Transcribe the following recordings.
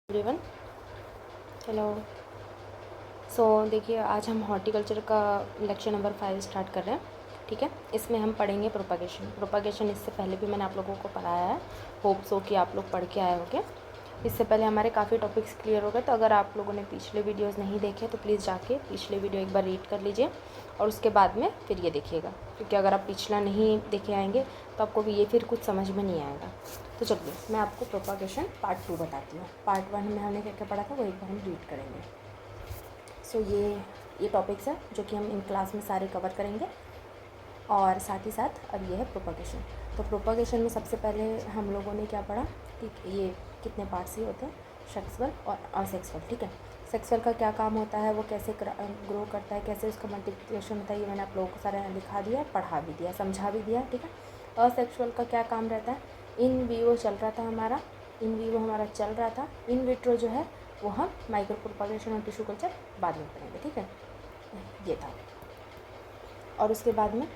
Everyone, hello. देखिए, आज हम हॉर्टिकल्चर का लेक्चर नंबर 5 स्टार्ट कर रहे हैं। ठीक है, इसमें हम पढ़ेंगे प्रोपागेशन। इससे पहले भी मैंने आप लोगों को पढ़ाया है, होप सो कि आप लोग पढ़ के आए होंगे। इससे पहले हमारे काफ़ी टॉपिक्स क्लियर हो गए। तो अगर आप लोगों ने पिछले वीडियोस नहीं देखे तो प्लीज़ जाके पिछले वीडियो एक बार रीड कर लीजिए और उसके बाद में फिर ये देखिएगा, क्योंकि अगर आप पिछला नहीं देखे आएंगे तो आपको भी ये फिर कुछ समझ में नहीं आएगा। तो चलिए, मैं आपको प्रोपागेशन पार्ट 2 बताती हूँ। पार्ट 1 में हमने क्या क्या पढ़ा था वो एक बार हम रीड करेंगे। ये टॉपिक्स है जो कि हम इन क्लास में सारे कवर करेंगे, और साथ ही साथ अब ये है प्रोपागेशन। तो प्रोपागेशन में सबसे पहले हम लोगों ने क्या पढ़ा कि ये कितने पार्ट्स ही होते हैं, सेक्सुअल और असेक्सुअल। ठीक है, सेक्सुअल का क्या काम होता है, वो कैसे ग्रो करता है, कैसे उसका मल्टीप्लिकेशन होता है, ये मैंने आप लोगों को सारा लिखा दिया, पढ़ा भी दिया, समझा भी दिया। ठीक है, असेक्सुअल का क्या काम रहता है, इन वीवो चल रहा था हमारा, इन वीवो हमारा चल रहा था। इन विट्रो जो है वो हम माइक्रो प्रोपागेशन और टिश्यू कल्चर बाद में पढ़ेंगे। ठीक है, ये था। और उसके बाद में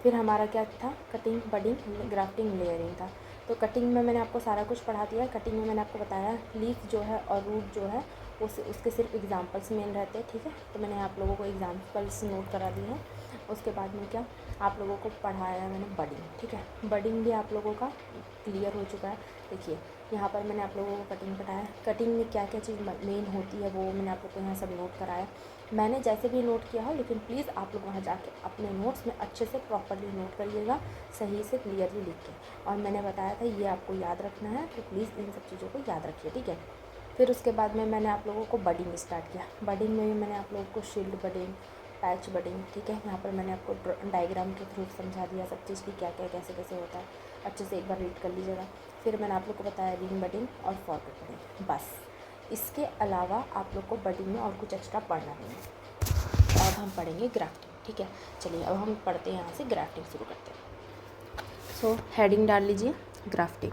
फिर हमारा क्या था, कटिंग, बडिंग, ग्राफ्टिंग, लेयरिंग था। तो कटिंग में मैंने आपको सारा कुछ पढ़ा दिया। कटिंग में मैंने आपको बताया लीफ जो है और रूट जो है उसके सिर्फ एग्जांपल्स मेन रहते हैं। ठीक है, तो मैंने आप लोगों को एग्जांपल्स नोट करा दिए हैं। उसके बाद में क्या आप लोगों को पढ़ाया है मैंने, बडिंग। ठीक है, बडिंग भी आप लोगों का क्लियर हो चुका है। देखिए, यहाँ पर मैंने आप लोगों को कटिंग बताया, कटिंग में क्या क्या चीज़ मेन होती है वो मैंने आप लोग को यहाँ सब नोट कराया। मैंने जैसे भी नोट किया हो, लेकिन प्लीज़ आप लोग वहाँ जाके अपने नोट्स में अच्छे से प्रॉपरली नोट करिएगा, सही से क्लियरली लिख के। और मैंने बताया था ये आपको याद रखना है, तो प्लीज़ इन सब चीज़ों को याद रखिए। ठीक है, फिर उसके बाद में मैंने आप लोगों को बडिंग स्टार्ट किया। बडिंग में भी मैंने आप लोगों को शील्ड बडिंग, पैच बडिंग, ठीक है, यहाँ पर मैंने आपको डायग्राम के थ्रू समझा दिया सब चीज़ की क्या क्या कैसे कैसे होता है। अच्छे से एक बार रीड कर लीजिएगा। फिर मैंने आप लोग को बताया रिंग बडिंग और फॉरवर्ड बडिंग, बस। इसके अलावा आप लोग को बडिंग में और कुछ एक्स्ट्रा पढ़ना नहीं है। अब हम पढ़ेंगे ग्राफ्टिंग। ठीक है, चलिए अब हम पढ़ते हैं, यहाँ से ग्राफ्टिंग शुरू करते हैं। हेडिंग डाल लीजिए, ग्राफ्टिंग।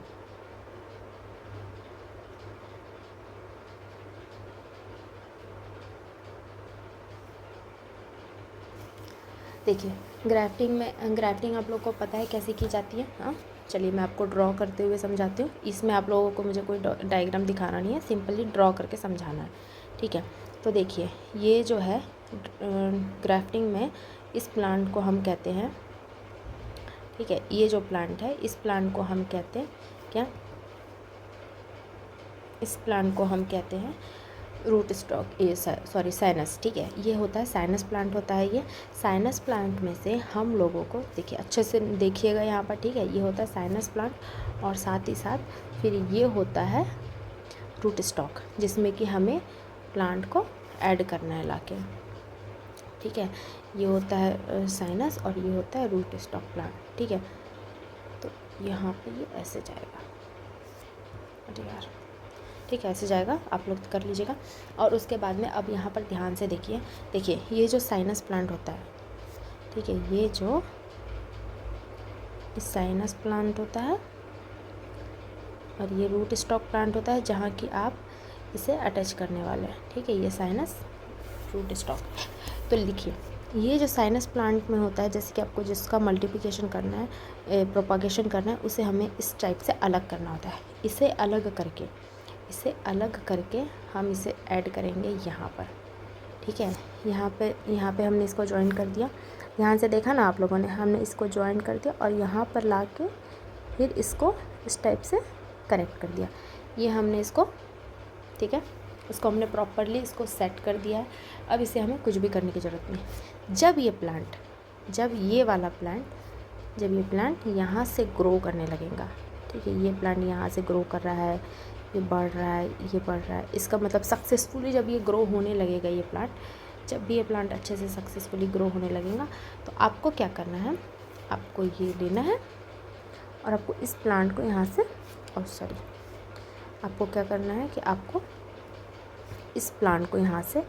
देखिए, ग्राफ्टिंग आप लोग को पता है कैसे की जाती है। हाँ, चलिए मैं आपको ड्रॉ करते हुए समझाती हूँ। इसमें आप लोगों को मुझे कोई डायग्राम दिखाना नहीं है, सिंपली ड्रॉ करके समझाना है। ठीक है, तो देखिए ये जो है ग्राफ्टिंग में इस प्लांट को हम कहते हैं, ठीक है, ये जो प्लांट है इस प्लांट को हम कहते हैं क्या, इस प्लांट को हम कहते हैं रूट स्टॉक, ये सॉरी साइनस। ठीक है, ये होता है साइनस प्लांट होता है। ये साइनस प्लांट में से हम लोगों को, देखिए अच्छे से देखिएगा यहाँ पर, ठीक है, ये होता है साइनस प्लांट, और साथ ही साथ फिर ये होता है रूट स्टॉक, जिसमें कि हमें प्लांट को ऐड करना है लाके। ठीक है, ये होता है साइनस और ये होता है रूट स्टॉक प्लांट। ठीक है, तो यहाँ पे ये ऐसे जाएगा, अरे यार, ठीक है, ऐसे जाएगा, आप लोग कर लीजिएगा। और उसके बाद में अब यहाँ पर ध्यान से देखिए, देखिए ये जो साइनस प्लांट होता है, ठीक है, ये जो साइनस प्लांट होता है और ये रूट स्टॉक प्लांट होता है, जहाँ कि आप इसे अटैच करने वाले हैं। ठीक है, ये साइनस रूट स्टॉक। तो लिखिए, ये जो साइनस प्लांट में होता है, जैसे कि आपको जिसका मल्टीप्लिकेशन करना है, प्रोपागेशन करना है, उसे हमें इस टाइप से अलग करना होता है। इसे अलग करके हम इसे ऐड करेंगे यहाँ पर। ठीक है, यहाँ पे हमने इसको ज्वाइन कर दिया। यहाँ से देखा ना आप लोगों ने, हमने इसको ज्वाइन कर दिया और यहाँ पर ला के फिर इसको इस टाइप से कनेक्ट कर दिया। ये हमने इसको, ठीक है, इसको हमने प्रॉपरली इसको सेट कर दिया है। अब इसे हमें कुछ भी करने की ज़रूरत नहीं। जब ये वाला प्लांट यहाँ से ग्रो करने लगेगा, ठीक है, ये प्लांट यहाँ से ग्रो कर रहा है, ये बढ़ रहा है, ये बढ़ रहा है, इसका मतलब सक्सेसफुली जब ये ग्रो होने लगेगा, जब भी ये प्लांट अच्छे से सक्सेसफुली ग्रो होने लगेगा, तो आपको क्या करना है, आपको ये लेना है और आपको इस प्लांट को यहाँ से, आपको क्या करना है कि आपको इस प्लांट को यहाँ से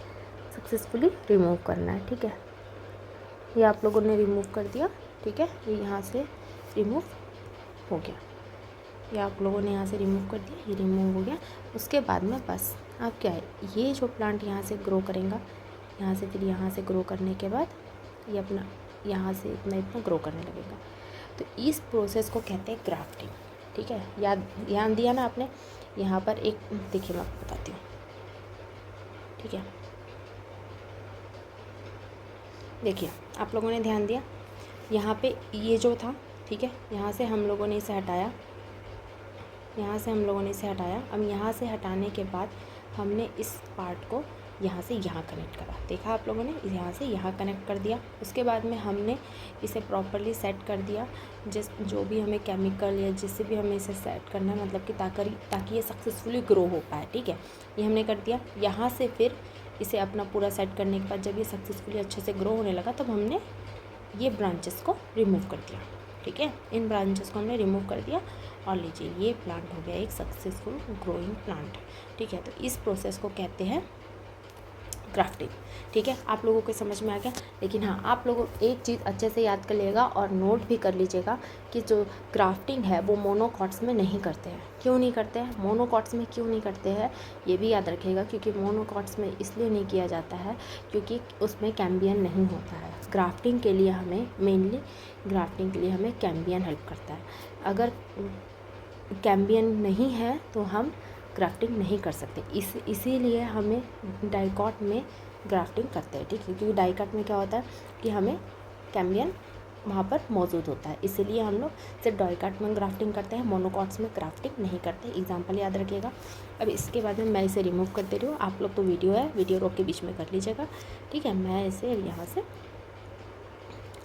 सक्सेसफुली रिमूव करना है। ठीक है, ये आप लोगों ने रिमूव कर दिया। ठीक है, ये यहाँ से रिमूव हो गया, ये आप लोगों ने यहाँ से रिमूव कर दिया, ये रिमूव हो गया। उसके बाद में बस अब क्या है, ये जो प्लांट यहाँ से ग्रो करेगा, यहाँ से फिर यहाँ से ग्रो करने के बाद ये अपना यहाँ से इतना ग्रो करने लगेगा। तो इस प्रोसेस को कहते हैं ग्राफ्टिंग। ठीक है, याद दिया ना आपने। यहाँ पर एक देखिए, मैं आपको बताती हूँ, ठीक है। देखिए आप लोगों ने ध्यान दिया, यहाँ पे ये जो था, ठीक है, यहाँ से हम लोगों ने इसे हटाया, यहाँ से हम लोगों ने इसे हटाया। अब यहाँ से हटाने के बाद हमने इस पार्ट को यहाँ से यहाँ कनेक्ट करा, देखा आप लोगों ने, यहाँ से यहाँ कनेक्ट कर दिया। उसके बाद में हमने इसे प्रॉपरली सेट कर दिया, जो भी हमें केमिकल या जिससे भी हमें इसे सेट करना है, मतलब कि ताकि ये सक्सेसफुली ग्रो हो पाए, ठीक है। ये हमने कर दिया। यहाँ से फिर इसे अपना पूरा सेट करने के बाद जब ये सक्सेसफुली अच्छे से ग्रो होने लगा, तब हमने ये ब्रांचेस को रिमूव कर दिया, ठीक है। इन ब्रांचेस को हमने रिमूव कर दिया और लीजिए ये प्लांट हो गया एक सक्सेसफुल ग्रोइंग प्लांट, ठीक है। तो इस प्रोसेस को कहते हैं ग्राफ्टिंग, ठीक है। आप लोगों को समझ में आ गया। लेकिन हाँ, आप लोगों एक चीज़ अच्छे से याद कर लीजिएगा और नोट भी कर लीजिएगा कि जो ग्राफ्टिंग है वो मोनोकॉट्स में नहीं करते हैं। क्यों नहीं करते हैं, मोनोकॉट्स में क्यों नहीं करते हैं, ये भी याद रखिएगा। क्योंकि मोनोकॉट्स में इसलिए नहीं किया जाता है क्योंकि उसमें कैम्बियन नहीं होता है। ग्राफ्टिंग के लिए हमें मेनली कैम्बियन हेल्प करता है। अगर कैम्बियन नहीं है तो हम ग्राफ्टिंग नहीं कर सकते। इसीलिए हमें डाइकॉट में ग्राफ्टिंग करते हैं, ठीक है। क्योंकि डाइकॉट में क्या होता है कि हमें कैम्बियन वहाँ पर मौजूद होता है, इसीलिए हम लोग सिर्फ डाइकॉट में ग्राफ्टिंग करते हैं, मोनोकॉट्स में ग्राफ्टिंग नहीं करते। एग्जाम्पल याद रखिएगा। अब इसके बाद में मैं इसे रिमूव कर दे रही हूँ। आप लोग तो वीडियो रोक के बीच में कर लीजिएगा, ठीक है। मैं इसे यहाँ से,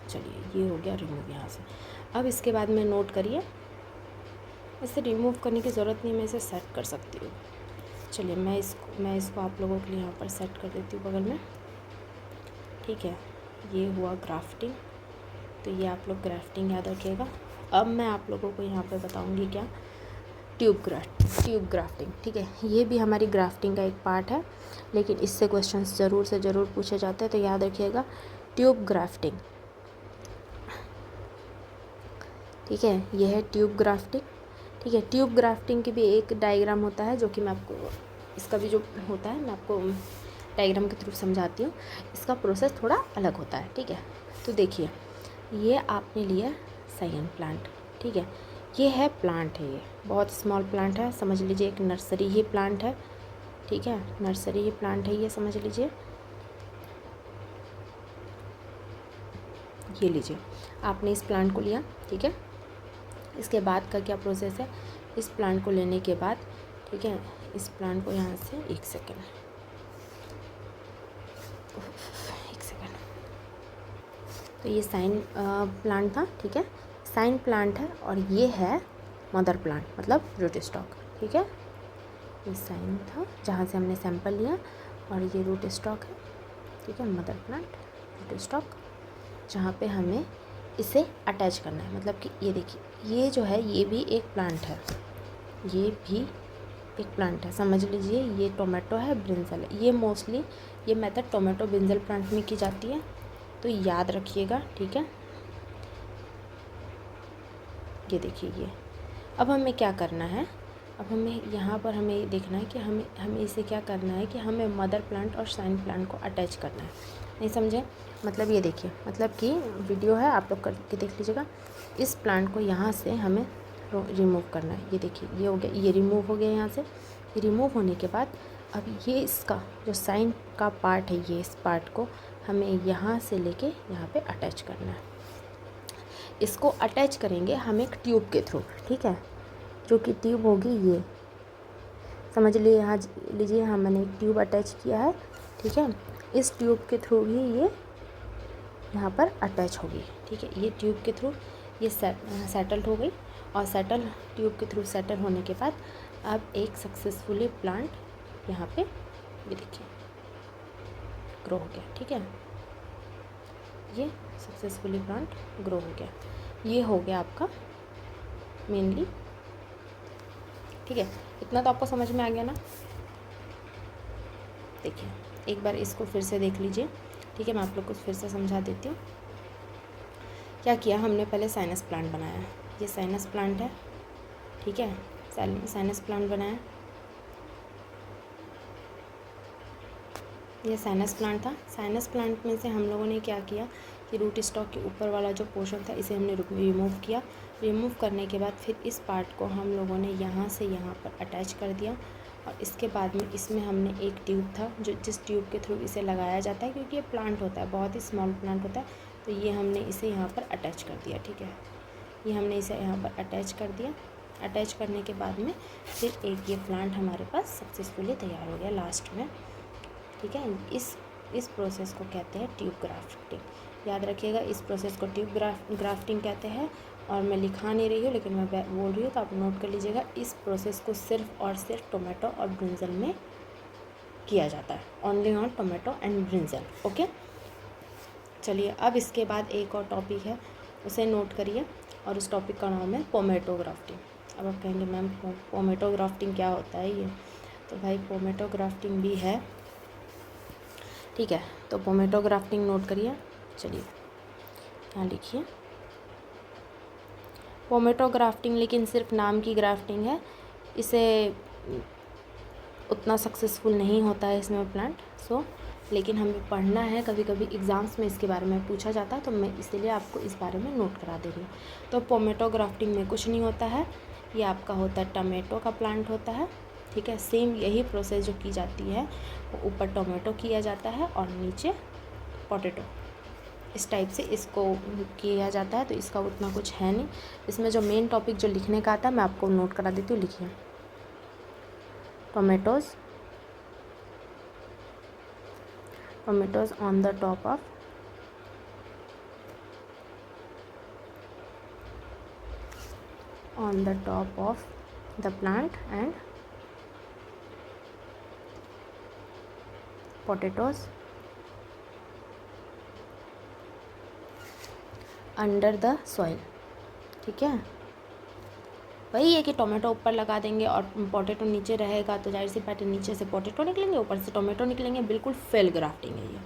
चलिए ये हो गया रिमूव यहाँ से। अब इसके बाद में नोट करिए, इसे रिमूव करने की ज़रूरत नहीं, मैं इसे सेट कर सकती हूँ। चलिए मैं इसको आप लोगों के लिए यहाँ पर सेट कर देती हूँ बगल में, ठीक है। ये हुआ ग्राफ्टिंग, तो ये आप लोग ग्राफ्टिंग याद रखिएगा। अब मैं आप लोगों को यहाँ पे बताऊँगी क्या, ट्यूब ग्राफ्टिंग, ठीक है। ये भी हमारी ग्राफ्टिंग का एक पार्ट है, लेकिन इससे क्वेश्चंस ज़रूर से ज़रूर पूछे जाते हैं, तो याद रखिएगा ट्यूब ग्राफ्टिंग, ठीक है। ये है ट्यूब ग्राफ्टिंग, ठीक है। ट्यूब ग्राफ्टिंग की भी एक डायग्राम होता है, जो कि मैं आपको, इसका भी जो होता है मैं आपको डायग्राम के थ्रू समझाती हूँ। इसका प्रोसेस थोड़ा अलग होता है, ठीक है। तो देखिए ये आपने लिया साइन प्लांट, ठीक है। ये है प्लांट है, ये बहुत स्मॉल प्लांट है, समझ लीजिए एक नर्सरी ही प्लांट है, ठीक है। नर्सरी ही प्लांट है ये, समझ लीजिए। ये लीजिए आपने इस प्लांट को लिया, ठीक है। इसके बाद का क्या प्रोसेस है, इस प्लांट को लेने के बाद, ठीक है, इस प्लांट को यहाँ से एक सेकेंड, तो ये साइन प्लांट था, ठीक है। साइन प्लांट है और ये है मदर प्लांट, मतलब रूट स्टॉक, ठीक है। ये साइन था जहाँ से हमने सैंपल लिया, और ये रूट स्टॉक है, ठीक है। मदर प्लांट, रूट स्टॉक, जहाँ पे हमें इसे अटैच करना है। मतलब कि ये देखिए, ये जो है ये भी एक प्लांट है, ये भी एक प्लांट है, समझ लीजिए। ये टोमेटो है, ब्रिंजल है। ये मोस्टली ये मेथड टोमेटो ब्रिंजल प्लांट में की जाती है, तो याद रखिएगा, ठीक है। ये देखिए ये। अब हमें क्या करना है, अब हमें यहाँ पर हमें देखना है कि हमें इसे क्या करना है कि हमें मदर प्लांट और साइन प्लांट को अटैच करना है। नहीं समझे, मतलब ये देखिए, मतलब कि वीडियो है, आप लोग करके देख लीजिएगा। इस प्लांट को यहाँ से हमें रिमूव करना है। ये देखिए ये हो गया, ये रिमूव हो गया यहाँ से। ये रिमूव होने के बाद अब ये इसका जो साइन का पार्ट है, ये इस पार्ट को हमें यहाँ से लेके यहाँ पे अटैच करना है। इसको अटैच करेंगे हम एक ट्यूब के थ्रू, ठीक है। जो कि ट्यूब होगी ये, समझ लिए, यहाँ लीजिए, हाँ मैंने एक ट्यूब अटैच किया है, ठीक है। इस ट्यूब के थ्रू ही ये यहाँ पर अटैच होगी, ठीक है। ये ट्यूब के थ्रू ये सेटल्ड हो गई, और ट्यूब के थ्रू सेटल होने के बाद अब एक सक्सेसफुली प्लांट यहाँ पे ये देखिए ग्रो हो गया, ठीक है। ये सक्सेसफुली प्लांट ग्रो हो गया, ये हो गया आपका मेनली, ठीक है। इतना तो आपको समझ में आ गया ना। देखिए एक बार इसको फिर से देख लीजिए, ठीक है। मैं आप लोग को फिर से समझा देती हूँ। क्या किया हमने, पहले साइनस प्लांट बनाया, ये साइनस प्लांट है, ठीक है। साइनस प्लांट बनाया, ये साइनस प्लांट था। साइनस प्लांट में से हम लोगों ने क्या किया कि रूट स्टॉक के ऊपर वाला जो पोर्शन था इसे हमने रिमूव किया। रिमूव करने के बाद फिर इस पार्ट को हम लोगों ने यहाँ से यहाँ पर अटैच कर दिया, और इसके बाद में इसमें हमने एक ट्यूब था जो जिस ट्यूब के थ्रू इसे लगाया जाता है, क्योंकि ये प्लांट होता है, बहुत ही स्मॉल प्लांट होता है, तो ये हमने इसे यहाँ पर अटैच कर दिया। ठीक है, ये हमने इसे यहाँ पर अटैच कर दिया। अटैच करने के बाद में फिर एक ये प्लांट हमारे पास सक्सेसफुली तैयार हो गया लास्ट में। ठीक है, इस प्रोसेस को कहते हैं ट्यूब ग्राफ्टिंग। याद रखिएगा, इस प्रोसेस को ट्यूब ग्राफ्टिंग कहते हैं। और मैं लिखा नहीं रही हूँ लेकिन मैं बोल रही हूँ, तो आप नोट कर लीजिएगा। इस प्रोसेस को सिर्फ और सिर्फ टोमेटो और ब्रिंजल में किया जाता है, only on tomato and brinjal. Okay, चलिए अब इसके बाद एक और टॉपिक है, उसे नोट करिए, और उस टॉपिक का नाम है पोमेटो ग्राफ्टिंग। अब आप कहेंगे मैम पोमेटो ग्राफ्टिंग क्या होता है ये? तो भाई पोमेटो ग्राफ्टिंग भी है। ठीक है, तो पोमेटो ग्राफ्टिंग नोट करिए। चलिए यहाँ लिखिए पोमेटो ग्राफ्टिंग, लेकिन सिर्फ नाम की ग्राफ्टिंग है, इसे उतना सक्सेसफुल नहीं होता है इसमें प्लांट। लेकिन हमें पढ़ना है, कभी कभी एग्ज़ाम्स में इसके बारे में पूछा जाता है, तो मैं इसीलिए आपको इस बारे में नोट करा दे रही हूँ। तो पोमेटो ग्राफ्टिंग में कुछ नहीं होता है, ये आपका होता है टमेटो का प्लांट होता है। ठीक है, सेम यही प्रोसेस जो की जाती है, वो ऊपर टोमेटो किया जाता है और नीचे पोटैटो, इस टाइप से इसको किया जाता है। तो इसका उतना कुछ है नहीं। इसमें जो मेन टॉपिक जो लिखने का आता है मैं आपको नोट करा देती हूँ। लिखिए tomatoes on the top of the plant and potatoes under the soil। ठीक है, वही है कि टोमेटो ऊपर लगा देंगे और पोटैटो नीचे रहेगा, तो जाहिर सी बात है नीचे से पोटैटो निकलेंगे, ऊपर से टोमेटो निकलेंगे। बिल्कुल फेल ग्राफ्टिंग है ये।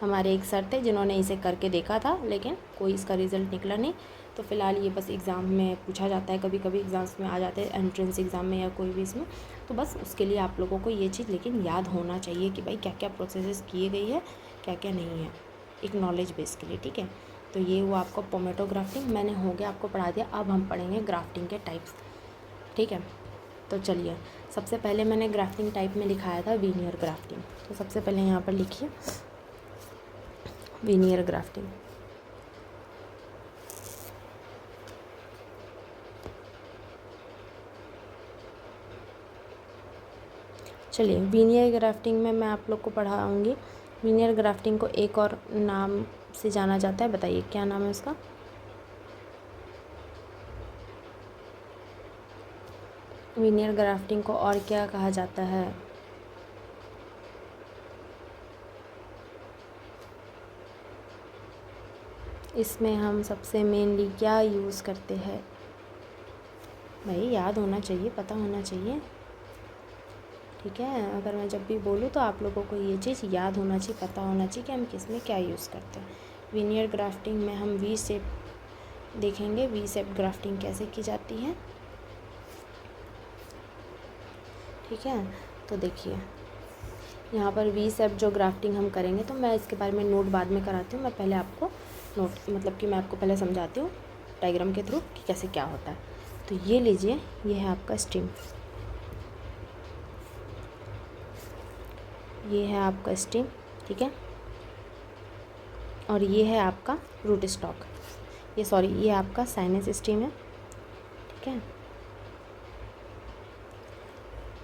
हमारे एक सर थे जिन्होंने इसे करके देखा था, लेकिन कोई इसका रिज़ल्ट निकला नहीं। तो फ़िलहाल ये बस एग्ज़ाम में पूछा जाता है, कभी कभी एग्ज़ाम्स में आ जाते हैं, एंट्रेंस एग्ज़ाम में या कोई भी इसमें। तो बस उसके लिए आप लोगों को ये चीज़ लेकिन याद होना चाहिए कि भाई क्या क्या प्रोसेस किए गई है, क्या क्या नहीं है, एक नॉलेज बेस के लिए। ठीक है, तो ये हुआ आपको पोमेटो ग्राफ्टिंग, मैंने हो गया आपको पढ़ा दिया। अब हम पढ़ेंगे ग्राफ्टिंग के टाइप्स। ठीक है, तो चलिए सबसे पहले मैंने ग्राफ्टिंग टाइप में लिखाया था वीनियर ग्राफ्टिंग। तो सबसे पहले यहाँ पर लिखिए वीनियर ग्राफ्टिंग। चलिए वीनियर ग्राफ्टिंग में मैं आप लोग को पढ़ाऊँगी। वीनियर ग्राफ्टिंग को एक और नाम से जाना जाता है, बताइए क्या नाम है उसका? वीनियर ग्राफ्टिंग को और क्या कहा जाता है? इसमें हम सबसे मेनली क्या यूज़ करते हैं? भाई याद होना चाहिए, पता होना चाहिए। ठीक है, अगर मैं जब भी बोलूँ तो आप लोगों को ये चीज़ याद होना चाहिए, पता होना चाहिए कि हम किस में क्या यूज़ करते हैं। वीनियर ग्राफ्टिंग में हम वी शेप देखेंगे, वी शेप ग्राफ्टिंग कैसे की जाती है। ठीक है, तो देखिए यहाँ पर वी शेप जो ग्राफ्टिंग हम करेंगे, तो मैं इसके बारे में नोट बाद में कराती हूँ। मैं पहले आपको नोट मतलब कि मैं आपको पहले समझाती हूँ डायग्राम के थ्रू कि कैसे क्या होता है। तो ये लीजिए, ये है आपका स्टेम, ये है आपका स्टेम। ठीक है, और ये है आपका रूट स्टॉक, ये आपका साइनस स्टेम है। ठीक है,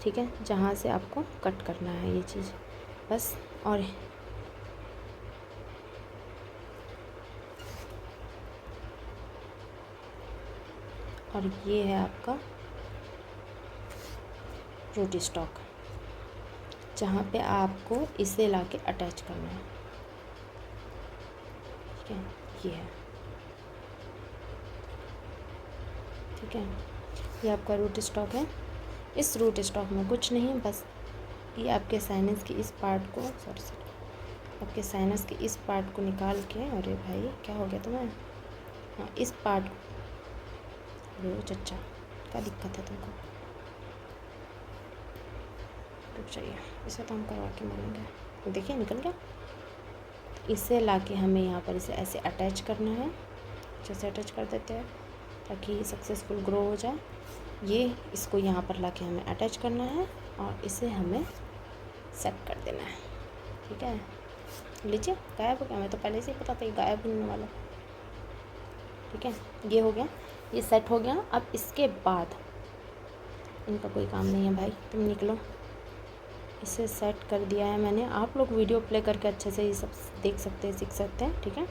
ठीक है, जहाँ से आपको कट करना है ये चीज़ बस। और ये है आपका रूट स्टॉक, जहाँ पे आपको इसे लाके अटैच करना है। ठीक है, ये है। ठीक है, ये आपका रूट स्टॉक है। इस रूट स्टॉक में कुछ नहीं, बस ये आपके साइनस के इस पार्ट को आपके साइनस के इस पार्ट को निकाल के, अरे भाई क्या हो गया तुम्हें? हाँ, इस पार्ट को, अरे चच्चा क्या दिक्कत है तुमको? रुक जाइए, इसे तो हम करवा के मानेंगे। देखिए निकल गया। इसे लाके हमें यहाँ पर इसे ऐसे अटैच करना है, जैसे अटैच कर देते हैं ताकि सक्सेसफुल ग्रो हो जाए। ये इसको यहाँ पर लाके हमें अटैच करना है और इसे हमें सेट कर देना है। ठीक है, लीजिए गायब हो गया, हमें तो पहले से ही पता था ये गायब होने वाला। ठीक है, ये हो गया, ये सेट हो गया। अब इसके बाद इनका कोई काम नहीं है भाई, तुम निकलो। इसे सेट कर दिया है मैंने, आप लोग वीडियो प्ले करके अच्छे से ये सब देख सकते हैं, सीख सकते हैं। ठीक है,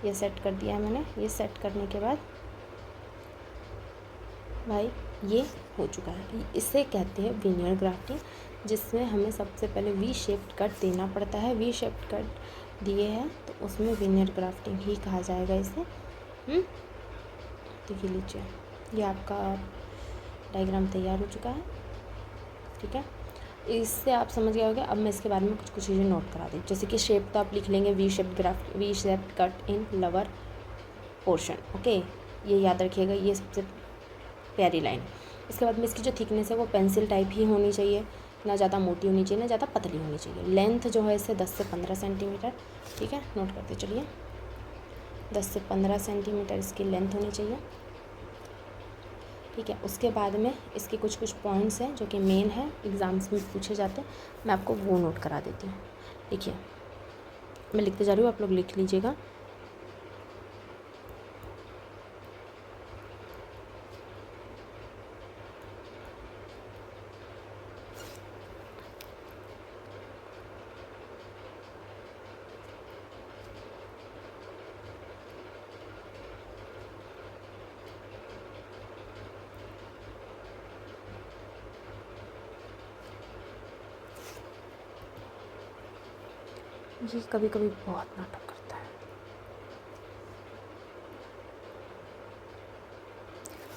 ये सेट कर दिया है मैंने। ये सेट करने के बाद भाई ये हो चुका है। इसे कहते हैं विनियर ग्राफ्टिंग, जिसमें हमें सबसे पहले वी शेप्ड कट देना पड़ता है। वी शेप्ड कट दिए हैं तो उसमें विनियर ग्राफ्टिंग ही कहा जाएगा इसे। तो ये लीजिए, ये आपका डायग्राम तैयार हो चुका है। ठीक है, इससे आप समझ गए होंगे। अब मैं इसके बारे में कुछ कुछ चीज़ें नोट करा दी, जैसे कि शेप तो आप लिख लेंगे V shaped cut in lower portion. Okay, ये याद रखिएगा, ये सबसे प्यारी लाइन। इसके बाद में इसकी जो थिकनेस है वो पेंसिल टाइप ही होनी चाहिए, ना ज़्यादा मोटी होनी चाहिए ना ज़्यादा पतली होनी चाहिए। लेंथ जो है इससे 10 से 15 सेंटीमीटर। ठीक है, नोट करते चलिए, 10 से 15 सेंटीमीटर इसकी लेंथ होनी चाहिए। ठीक है, उसके बाद में इसके कुछ कुछ पॉइंट्स हैं जो कि मेन है, एग्ज़ाम्स में पूछे जाते हैं, मैं आपको वो नोट करा देती हूँ। देखिए, मैं लिखते जा रही हूँ, आप लोग लिख लीजिएगा। ये कभी कभी बहुत नाटक करता है।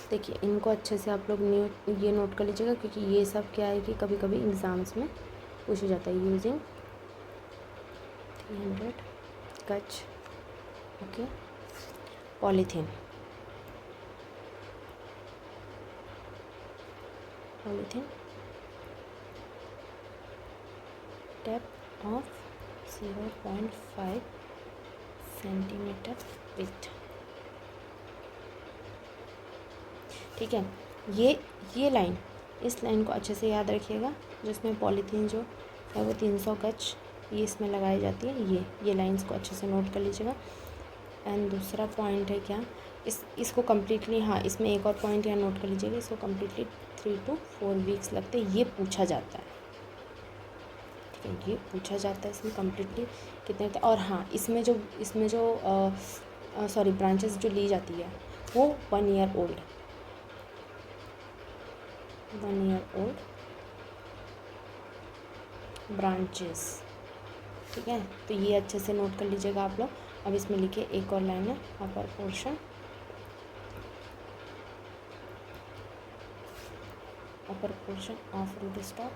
देखिए, इनको अच्छे से आप लोग ये नोट कर लीजिएगा, क्योंकि ये सब क्या है कि कभी कभी एग्ज़ाम्स में पूछा जाता है। यूजिंग 300 गज okay polythene depth of 0.5 centimetre with. ठीक है, ये लाइन, इस लाइन को अच्छे से याद रखिएगा, जिसमें पॉलीथीन जो है वो 300 गज ये इसमें लगाई जाती है। ये लाइंस को अच्छे से नोट कर लीजिएगा। एंड दूसरा पॉइंट है क्या, इसको कम्प्लीटली, हाँ इसमें एक और पॉइंट यहाँ नोट कर लीजिएगा, इसको कम्प्लीटली 3 to 4 वीक्स लगते हैं। ये पूछा जाता है, ठीक है, ये पूछा जाता है इसमें कम्प्लीटली कितने। और हाँ, इसमें जो सॉरी ब्रांचेस जो ली जाती है वो 1 year old ब्रांचेस। ठीक है, तो ये अच्छे से नोट कर लीजिएगा आप लोग। अब इसमें लिखिए एक और लाइन है, upper portion of root stock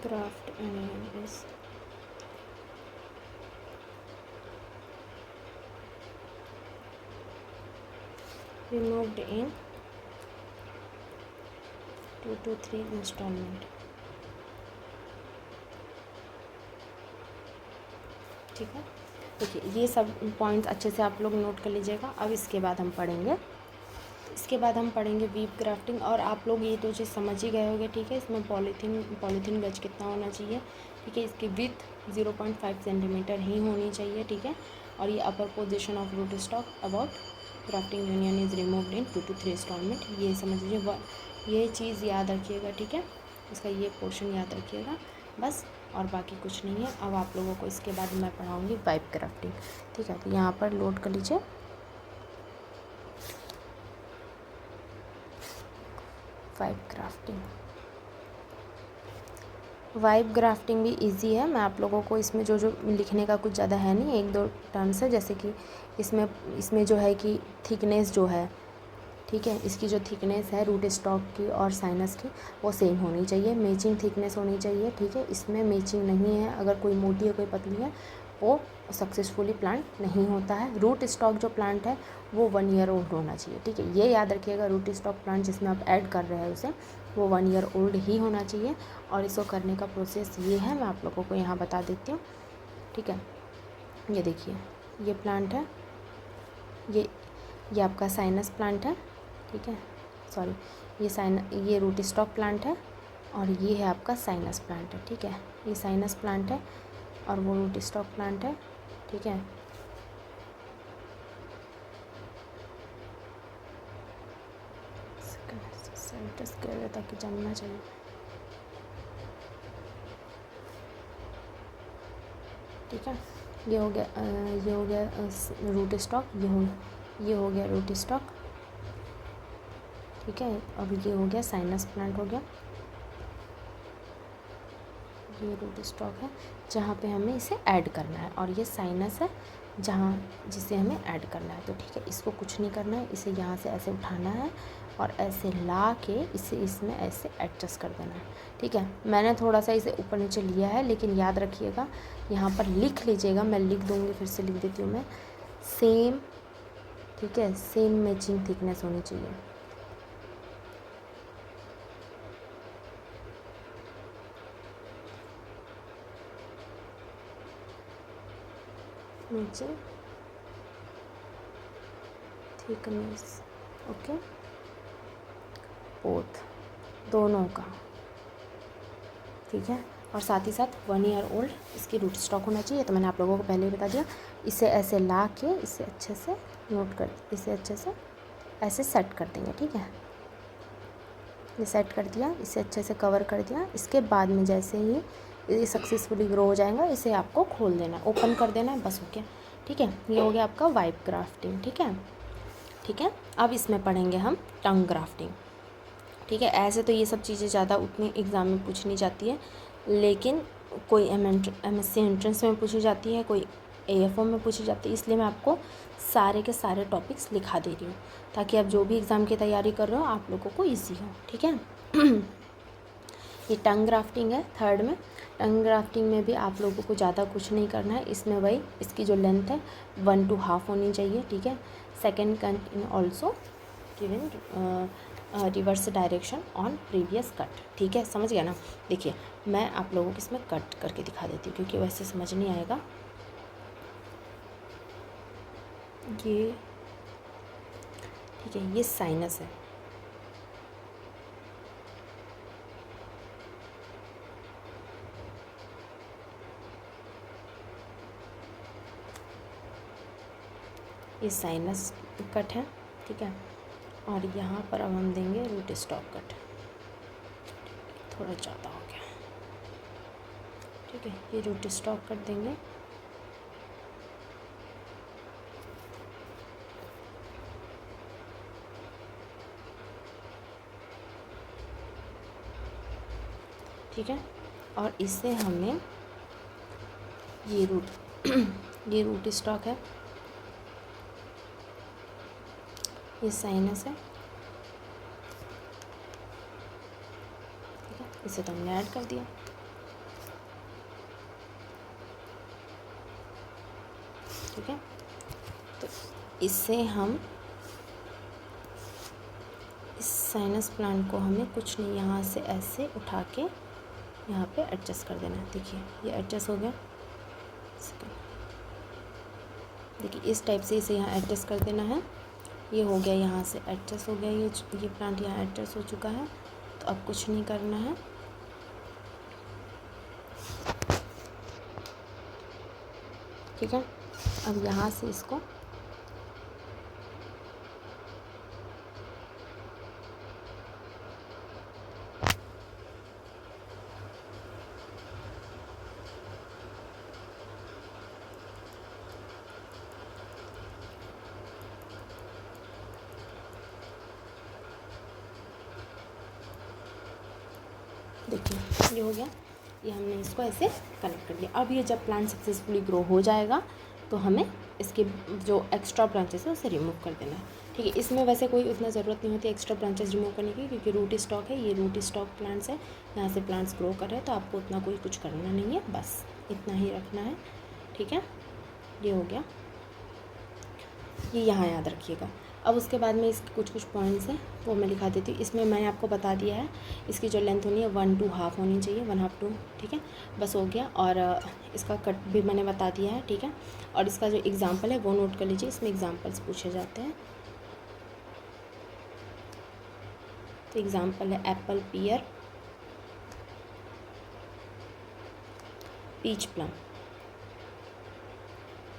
graft anion is removed in 2 to 3 installment। ठीक है, देखिए ये सब पॉइंट्स अच्छे से आप लोग नोट कर लीजिएगा। अब इसके बाद हम पढ़ेंगे वीव ग्राफ्टिंग। और आप लोग ये तो चीज़ समझ ही गए होंगे। ठीक है, इसमें पॉलीथीन गज कितना होना चाहिए। ठीक है, इसकी विथ 0.5 सेंटीमीटर ही होनी चाहिए। ठीक है, और ये upper position of root stock about grafting union is removed in 2 to 3 instalment. ये समझ लीजिए, ये चीज़ याद रखिएगा। ठीक है, इसका ये पोर्शन याद रखिएगा बस, और बाकी कुछ नहीं है। अब आप लोगों को इसके बाद मैं पढ़ाऊँगी वाइप ग्राफ्टिंग। ठीक है, तो यहाँ पर लोड कर लीजिए। वाइप ग्राफ्टिंग भी इजी है। मैं आप लोगों को इसमें जो लिखने का कुछ ज़्यादा है नहीं, 1-2 टर्म्स है। जैसे कि इसमें जो है कि थिकनेस जो है, ठीक है, इसकी जो थिकनेस है रूट स्टॉक की और साइनस की वो सेम होनी चाहिए, मैचिंग थिकनेस होनी चाहिए। ठीक है, इसमें मैचिंग नहीं है, अगर कोई मोटी है कोई पतली है वो सक्सेसफुली प्लांट नहीं होता है। रूट स्टॉक जो प्लांट है वो 1 ईयर ओल्ड होना चाहिए, ठीक है। ये याद रखिएगा, रूट स्टॉक प्लांट जिसमें आप ऐड कर रहे हैं उसे, वो 1 ईयर ओल्ड ही होना चाहिए। और इसको करने का प्रोसेस ये है, मैं आप लोगों को यहाँ बता देती हूँ, ठीक है। ये देखिए, ये प्लांट है, ये आपका साइनस प्लांट है, ठीक है, सॉरी, ये रूट स्टॉक प्लांट है और ये है आपका साइनस प्लांट है, ठीक है। ये साइनस प्लांट है और वो रूट स्टॉक प्लांट है, ठीक है। ताकि जमना चाहिए, ठीक है। ये हो गया रूट स्टॉक, ये हो गया रूट स्टॉक, ठीक है। अब ये हो गया साइनस प्लांट हो गया, ये रूट स्टॉक है जहाँ पे हमें इसे ऐड करना है, और ये साइनस है जिसे हमें ऐड करना है। तो ठीक है, इसको कुछ नहीं करना है, इसे यहाँ से ऐसे उठाना है और ऐसे ला के इसे इसमें ऐसे एडजस्ट कर देना है, ठीक है। मैंने थोड़ा सा इसे ऊपर नीचे लिया है, लेकिन याद रखिएगा, यहाँ पर लिख लीजिएगा, मैं लिख दूँगी, फिर से लिख देती हूँ मैं, सेम, ठीक है, सेम मैचिंग थिकनेस होनी चाहिए। मैचिंग थिकनेस, ओके, बोथ, दोनों का, ठीक है। और साथ ही साथ 1 ईयर ओल्ड इसकी रूट स्टॉक होना चाहिए। तो मैंने आप लोगों को पहले ही बता दिया। इसे ऐसे ला के इसे अच्छे से नोट कर, इसे अच्छे से ऐसे सेट कर देंगे, ठीक है। ये सेट कर दिया, इसे अच्छे से कवर कर दिया। इसके बाद में जैसे ही ये सक्सेसफुली ग्रो हो जाएगा, इसे आपको खोल देना, ओपन कर देना है, बस हो गया, ठीक है। ये हो गया आपका वाइप ग्राफ्टिंग, ठीक है, ठीक है। अब इसमें पढ़ेंगे हम टंग ग्राफ्टिंग, ठीक है। ऐसे तो ये सब चीज़ें ज़्यादा उतनी एग्ज़ाम में पूछ नहीं जाती है, लेकिन कोई MSc एंट्रेंस में पूछी जाती है, कोई AFO में पूछी जाती है, इसलिए मैं आपको सारे के सारे टॉपिक्स लिखा दे रही हूँ, ताकि आप जो भी एग्ज़ाम की तैयारी कर रहे हो आप लोगों को ईजी हो, ठीक है। ये टंग ग्राफ्टिंग है 3rd में। टंग ग्राफ्टिंग में भी आप लोगों को ज़्यादा कुछ नहीं करना है, इसमें वही इसकी जो लेंथ है 1 to 1/2 होनी चाहिए, ठीक है। Second cut also given reverse direction on previous cut, ठीक है, समझ गया ना। देखिए, मैं आप लोगों को इसमें कट करके दिखा देती हूँ, क्योंकि वैसे समझ नहीं आएगा। ये ठीक है, ये साइनस है, ये साइनस कट है, ठीक है। और यहाँ पर अब हम देंगे रूट स्टॉक कट, थोड़ा ज़्यादा हो गया, ठीक है। ये रूट स्टॉक कट देंगे, ठीक है। और इससे हमें ये ये रूट स्टॉक है, ये साइनस है, ठीक है। इसे तो हमने ऐड कर दिया, ठीक है। तो इससे हम इस साइनस प्लांट को हमें कुछ नहीं, यहाँ से ऐसे उठा के यहाँ पे एडजस्ट कर देना है। देखिए, ये एडजस्ट हो गया, देखिए इस टाइप से इसे यहाँ एडजस्ट कर देना है। ये हो गया, यहाँ से एडजस्ट हो गया, ये प्लांट यहाँ एडजस्ट हो चुका है। तो अब कुछ नहीं करना है, ठीक है। अब यहाँ से इसको देखिए, ये हो गया, ये हमने इसको ऐसे कनेक्ट कर दिया। अब ये जब प्लांट सक्सेसफुली ग्रो हो जाएगा तो हमें इसके जो एक्स्ट्रा ब्रांचेस है उसे रिमूव कर देना है, ठीक है। इसमें वैसे कोई उतना ज़रूरत नहीं होती एक्स्ट्रा ब्रांचेस रिमूव करने की, क्योंकि रूट स्टॉक है, ये रूट स्टॉक प्लांट्स है, यहाँ से प्लांट्स ग्रो कर रहे हैं, तो आपको उतना कोई कुछ करना नहीं है, बस इतना ही रखना है, ठीक है, ये हो गया, ये यहाँ याद रखिएगा। अब उसके बाद में इसके कुछ पॉइंट्स हैं वो मैं लिखा देती हूँ। इसमें मैंने आपको बता दिया है इसकी जो लेंथ होनी है 1 to 1/2 होनी चाहिए, 1/2 to, ठीक है, बस हो गया। और इसका कट भी मैंने बता दिया है, ठीक है। और इसका जो एग्ज़ाम्पल है वो नोट कर लीजिए, इसमें एग्ज़ाम्पल्स पूछे जाते हैं। तो एग्ज़ाम्पल है एप्पल, पियर, पीच, प्लम,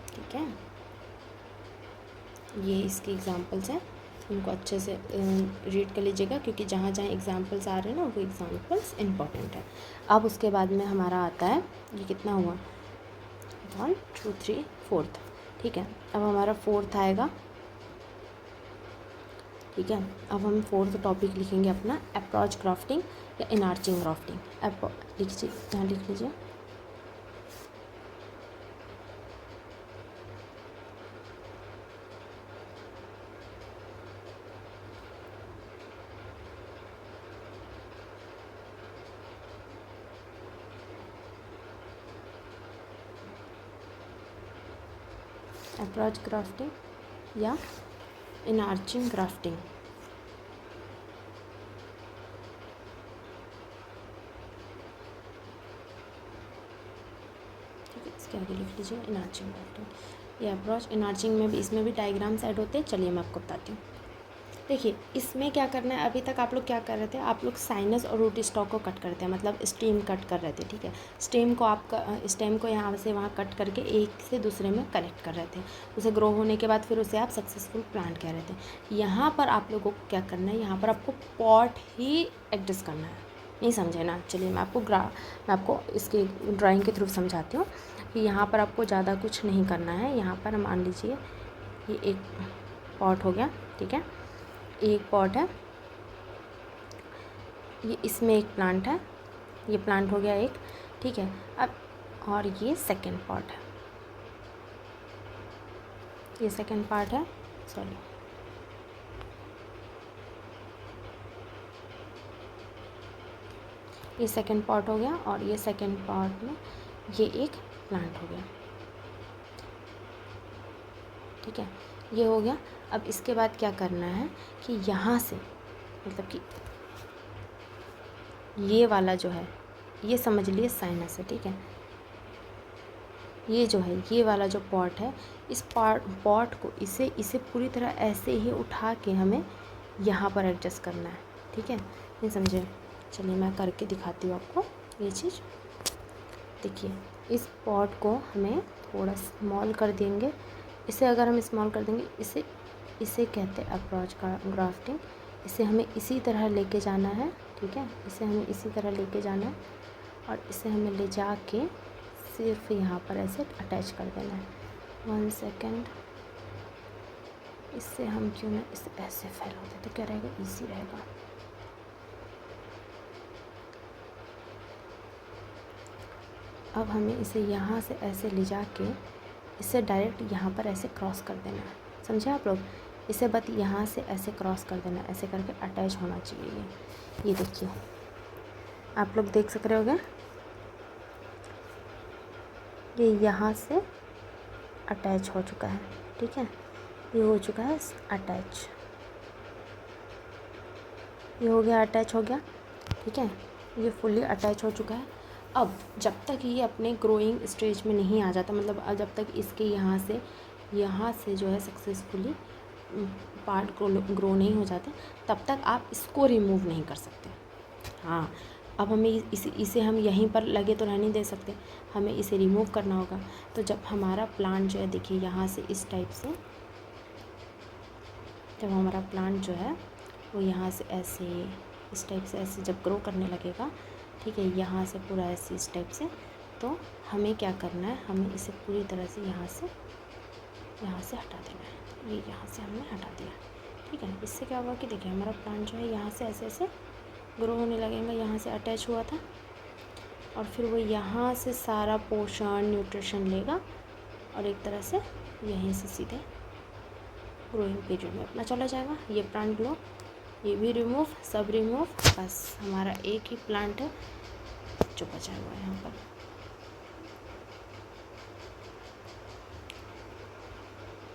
ठीक है। ये इसके एग्ज़ाम्पल्स हैं, उनको अच्छे से रीड कर लीजिएगा, क्योंकि जहाँ जहाँ एग्ज़ाम्पल्स आ रहे हैं ना वो एग्ज़ाम्पल्स इम्पॉर्टेंट है। अब उसके बाद में हमारा आता है, ये कितना हुआ, 1 2 3 4th, ठीक है। अब हमारा 4th आएगा, ठीक है। अब हम 4th टॉपिक लिखेंगे अपना अप्रोच ग्राफ्टिंग या इनार्चिंग ग्राफ्टिंग। लिखिए, यहाँ लिख लीजिए। अप्रोच ग्राफ्टिंग या इनार्चिंग ग्राफ्टिंग, ठीक है। इसके आगे लिख लीजिए इनार्चिंग ग्राफ्टिंग। ये अप्रोच इनार्चिंग में भी, इसमें भी डायग्राम्स ऐड होते हैं। चलिए मैं आपको बताती हूँ। देखिए इसमें क्या करना है, अभी तक आप लोग क्या कर रहे थे, आप लोग साइनस और रूट स्टॉक को कट करते हैं, मतलब स्टेम कट कर रहे थे, ठीक है। स्टेम को यहाँ से वहाँ कट करके एक से दूसरे में कनेक्ट कर रहे थे। उसे ग्रो होने के बाद फिर उसे आप सक्सेसफुल प्लांट कह रहे थे। यहाँ पर आप लोगों को क्या करना है, यहाँ पर आपको पॉट ही एडजस्ट करना है। नहीं समझे ना, चलिए मैं आपको इसके ड्राइंग के थ्रू समझाती हूँ कि यहाँ पर आपको ज़्यादा कुछ नहीं करना है। यहाँ पर मान लीजिए ये एक पॉट हो गया, ठीक है, एक पॉट है, ये इसमें एक प्लांट है, ये प्लांट हो गया एक, ठीक है। अब और ये सेकंड पॉट है, ये सेकंड पार्ट है, सॉरी, ये सेकंड पॉट हो गया और ये सेकंड पॉट में ये एक प्लांट हो गया, ठीक है, ये हो गया। अब इसके बाद क्या करना है कि यहाँ से, मतलब कि ये वाला जो है ये समझ लिए साइनस है, ठीक है। ये जो है ये वाला जो पॉट है, इस पॉट को इसे पूरी तरह ऐसे ही उठा के हमें यहाँ पर एडजस्ट करना है, ठीक है। नहीं समझे, चलिए मैं करके दिखाती हूँ आपको ये चीज़। देखिए इस पॉट को हमें थोड़ा स्मॉल कर देंगे, इसे अगर हम स्मॉल कर देंगे, इसे कहते हैं अप्रोच ग्राफ्टिंग। इसे हमें इसी तरह लेके जाना है, ठीक है, इसे हमें इसी तरह लेके जाना है और इसे हमें ले जा के सिर्फ यहाँ पर ऐसे अटैच कर देना है। 1 सेकेंड, इससे हम क्यों ना इसे ऐसे फैला देते तो क्या रहेगा, इजी रहेगा। अब हमें इसे यहाँ से ऐसे ले जा के इसे डायरेक्ट यहाँ पर ऐसे क्रॉस कर देना है, समझे आप लोग। इसे बस यहाँ से ऐसे क्रॉस कर देना, ऐसे करके अटैच होना चाहिए। ये देखिए आप लोग देख सक रहे होगे, ये यहाँ से अटैच हो चुका है, ठीक है, ये हो चुका है अटैच, ये हो गया अटैच हो गया, ठीक है, ये फुल्ली अटैच हो चुका है। अब जब तक ये अपने ग्रोइंग स्टेज में नहीं आ जाता, मतलब जब तक इसके यहाँ से जो है सक्सेसफुली पार्ट ग्रो नहीं हो जाते, तब तक आप इसको रिमूव नहीं कर सकते। हाँ, अब हमें इसे हम यहीं पर लगे तो रहने दे सकते, हमें इसे रिमूव करना होगा। तो जब हमारा प्लांट जो है, देखिए यहाँ से इस टाइप से, जब हमारा प्लांट जो है वो यहाँ से ऐसे इस टाइप से ऐसे जब ग्रो करने लगेगा, ठीक है, यहाँ से पूरा ऐसे इस टाइप से, तो हमें क्या करना है, हमें इसे पूरी तरह से यहाँ से हटा देना है। ये यहाँ से हमने हटा दिया, ठीक है। इससे क्या होगा कि देखिए हमारा प्लांट जो है यहाँ से ऐसे ऐसे ग्रो होने लगेगा, यहाँ से अटैच हुआ था और फिर वो यहाँ से सारा पोषण न्यूट्रिशन लेगा और एक तरह से यहीं से सीधे ग्रोइंग पीरियड में अपना चला जाएगा। ये प्लांट लो, ये भी रिमूव, सब रिमूव, बस हमारा एक ही प्लांट है जो बचा हुआ है यहाँ पर।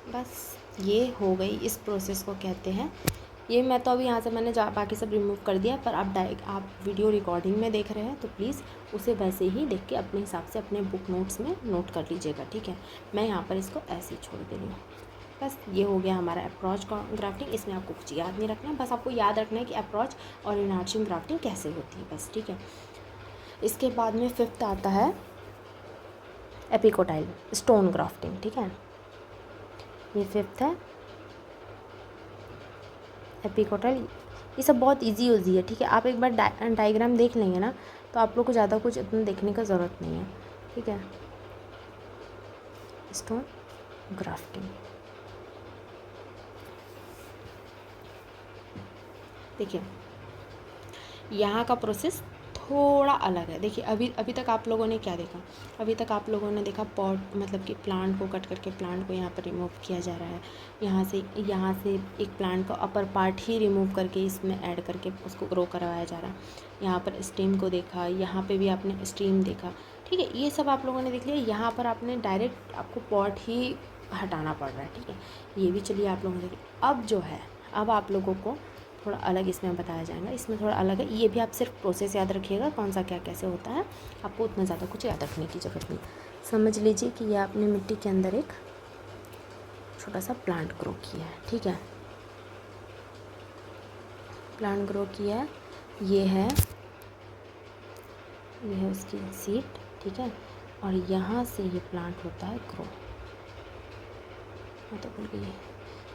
बस ये हो गई, इस प्रोसेस को कहते हैं। ये मैं तो अभी यहाँ से मैंने बाकी सब रिमूव कर दिया, पर आप वीडियो रिकॉर्डिंग में देख रहे हैं तो प्लीज़ उसे वैसे ही देख के अपने हिसाब से अपने बुक नोट्स में नोट कर लीजिएगा, ठीक है। मैं यहाँ पर इसको ऐसे ही छोड़ दे रही हूँ। बस ये हो गया हमारा अप्रोच ग्राफ्टिंग। इसमें आपको कुछ याद नहीं रखना, बस आपको याद रखना है कि अप्रोच और इनहार्चिंग ग्राफ्टिंग कैसे होती है, बस, ठीक है। इसके बाद में 5th आता है एपिकोटाइल स्टोन ग्राफ्टिंग, ठीक है। ये 5th है एपिकोटाइल। ये सब बहुत ईजी है, ठीक है। आप एक बार डायग्राम देख लेंगे ना तो आप लोग को ज़्यादा कुछ इतना देखने का ज़रूरत नहीं है, ठीक है। स्टोन ग्राफ्टिंग देखिए, यहाँ का प्रोसेस थोड़ा अलग है। देखिए अभी तक आप लोगों ने क्या देखा, अभी तक आप लोगों ने देखा पॉट, मतलब कि प्लांट को कट करके प्लांट को यहाँ पर रिमूव किया जा रहा है। यहाँ से एक प्लांट का अपर पार्ट ही रिमूव करके इसमें ऐड करके उसको ग्रो करवाया जा रहा है। यहाँ पर स्टेम को देखा, यहाँ पे भी आपने स्टेम देखा, ठीक है। ये सब आप लोगों ने देख लिया। यहाँ पर आपने डायरेक्ट आपको पॉट ही हटाना पड़ रहा है, ठीक है। ये भी चलिए आप लोगों ने देख। अब जो है, अब आप लोगों को थोड़ा अलग इसमें बताया जाएगा। इसमें थोड़ा अलग है, ये भी आप सिर्फ प्रोसेस याद रखिएगा, कौन सा क्या कैसे होता है। आपको उतना ज़्यादा कुछ याद रखने की ज़रूरत नहीं। समझ लीजिए कि ये आपने मिट्टी के अंदर एक छोटा सा प्लांट ग्रो किया है, ठीक है। प्लांट ग्रो किया है, ये है उसकी सीड, ठीक है। और यहाँ से ये प्लांट होता है ग्रो। मैं तो भूल गई,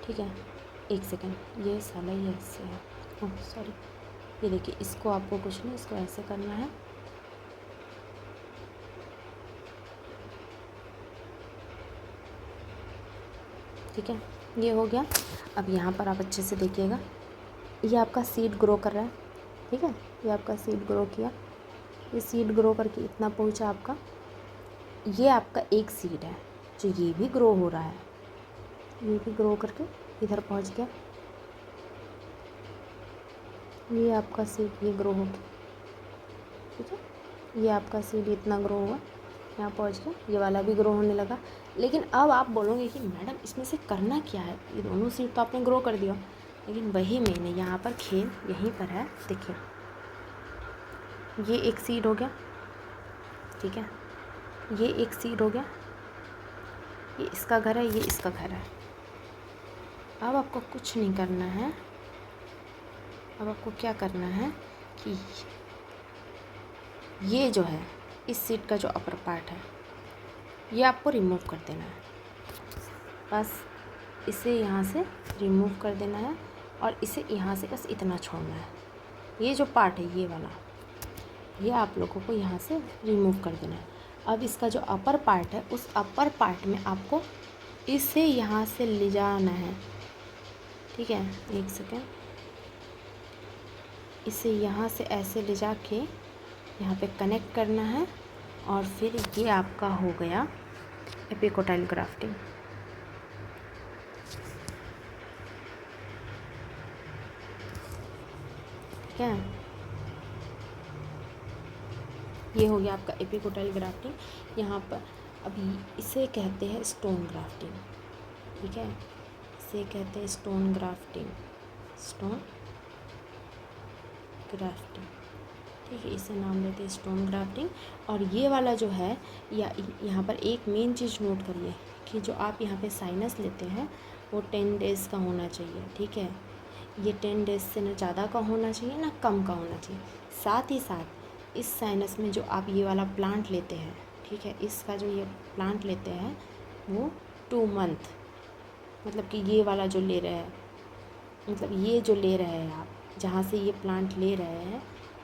ठीक है। एक सेकंड, ये साला ये ऐसे है, ओह सॉरी। ये देखिए, इसको आपको कुछ नहीं, इसको ऐसे करना है, ठीक है। ये हो गया। अब यहाँ पर आप अच्छे से देखिएगा, ये आपका सीड ग्रो कर रहा है, ठीक है। ये आपका सीड ग्रो किया, ये सीड ग्रो करके इतना पहुँचा आपका। ये आपका एक सीड है जो ये भी ग्रो हो रहा है, ये भी ग्रो करके इधर पहुँच गया। ये आपका सीड ये ग्रो हो गया, ठीक है। ये आपका सीड इतना ग्रो हुआ, यहाँ पहुँच गया। ये वाला भी ग्रो होने लगा। लेकिन अब आप बोलोगे कि मैडम इसमें से करना क्या है, ये दोनों सीड तो आपने ग्रो कर दिया। लेकिन वही मैंने यहाँ पर खेल यहीं पर है, देखिए। ये एक सीड हो गया, ठीक है। ये एक सीड हो गया, ये इसका घर है, ये इसका घर है। अब आपको कुछ नहीं करना है। अब आपको क्या करना है कि ये जो है, इस सीट का जो अपर पार्ट है, ये आपको रिमूव कर देना है। बस इसे यहाँ से रिमूव कर देना है और इसे यहाँ से बस इतना छोड़ना है। ये जो पार्ट है, ये वाला, ये आप लोगों को यहाँ से रिमूव कर देना है। अब इसका जो अपर पार्ट है, उस अपर पार्ट में आपको इसे यहाँ से ले जाना है, ठीक है। एक सेकेंड, इसे यहाँ से ऐसे ले जाके यहाँ पे कनेक्ट करना है और फिर ये आपका हो गया एपिकोटाइल ग्राफ्टिंग, ठीक है। ये हो गया आपका एपिकोटाइल ग्राफ्टिंग। यहाँ पर अभी इसे कहते हैं स्टोन ग्राफ्टिंग, ठीक है। इसे कहते हैं स्टोन ग्राफ्टिंग, स्टोन ग्राफ्टिंग, ठीक है। इसे नाम देते हैं स्टोन ग्राफ्टिंग। और ये वाला जो है, या यहाँ पर एक मेन चीज़ नोट करिए कि जो आप यहाँ पे साइनस लेते हैं वो 10 डेज़ का होना चाहिए, ठीक है। ये 10 डेज़ से ना ज़्यादा का होना चाहिए ना कम का होना चाहिए। साथ ही साथ इस साइनस में जो आप ये वाला प्लांट लेते हैं, ठीक है, इसका जो ये प्लांट लेते हैं वो 2 मंथ, मतलब कि ये वाला जो ले रहे हैं, मतलब ये जो ले रहे हैं आप, जहाँ से ये प्लांट ले रहे हैं,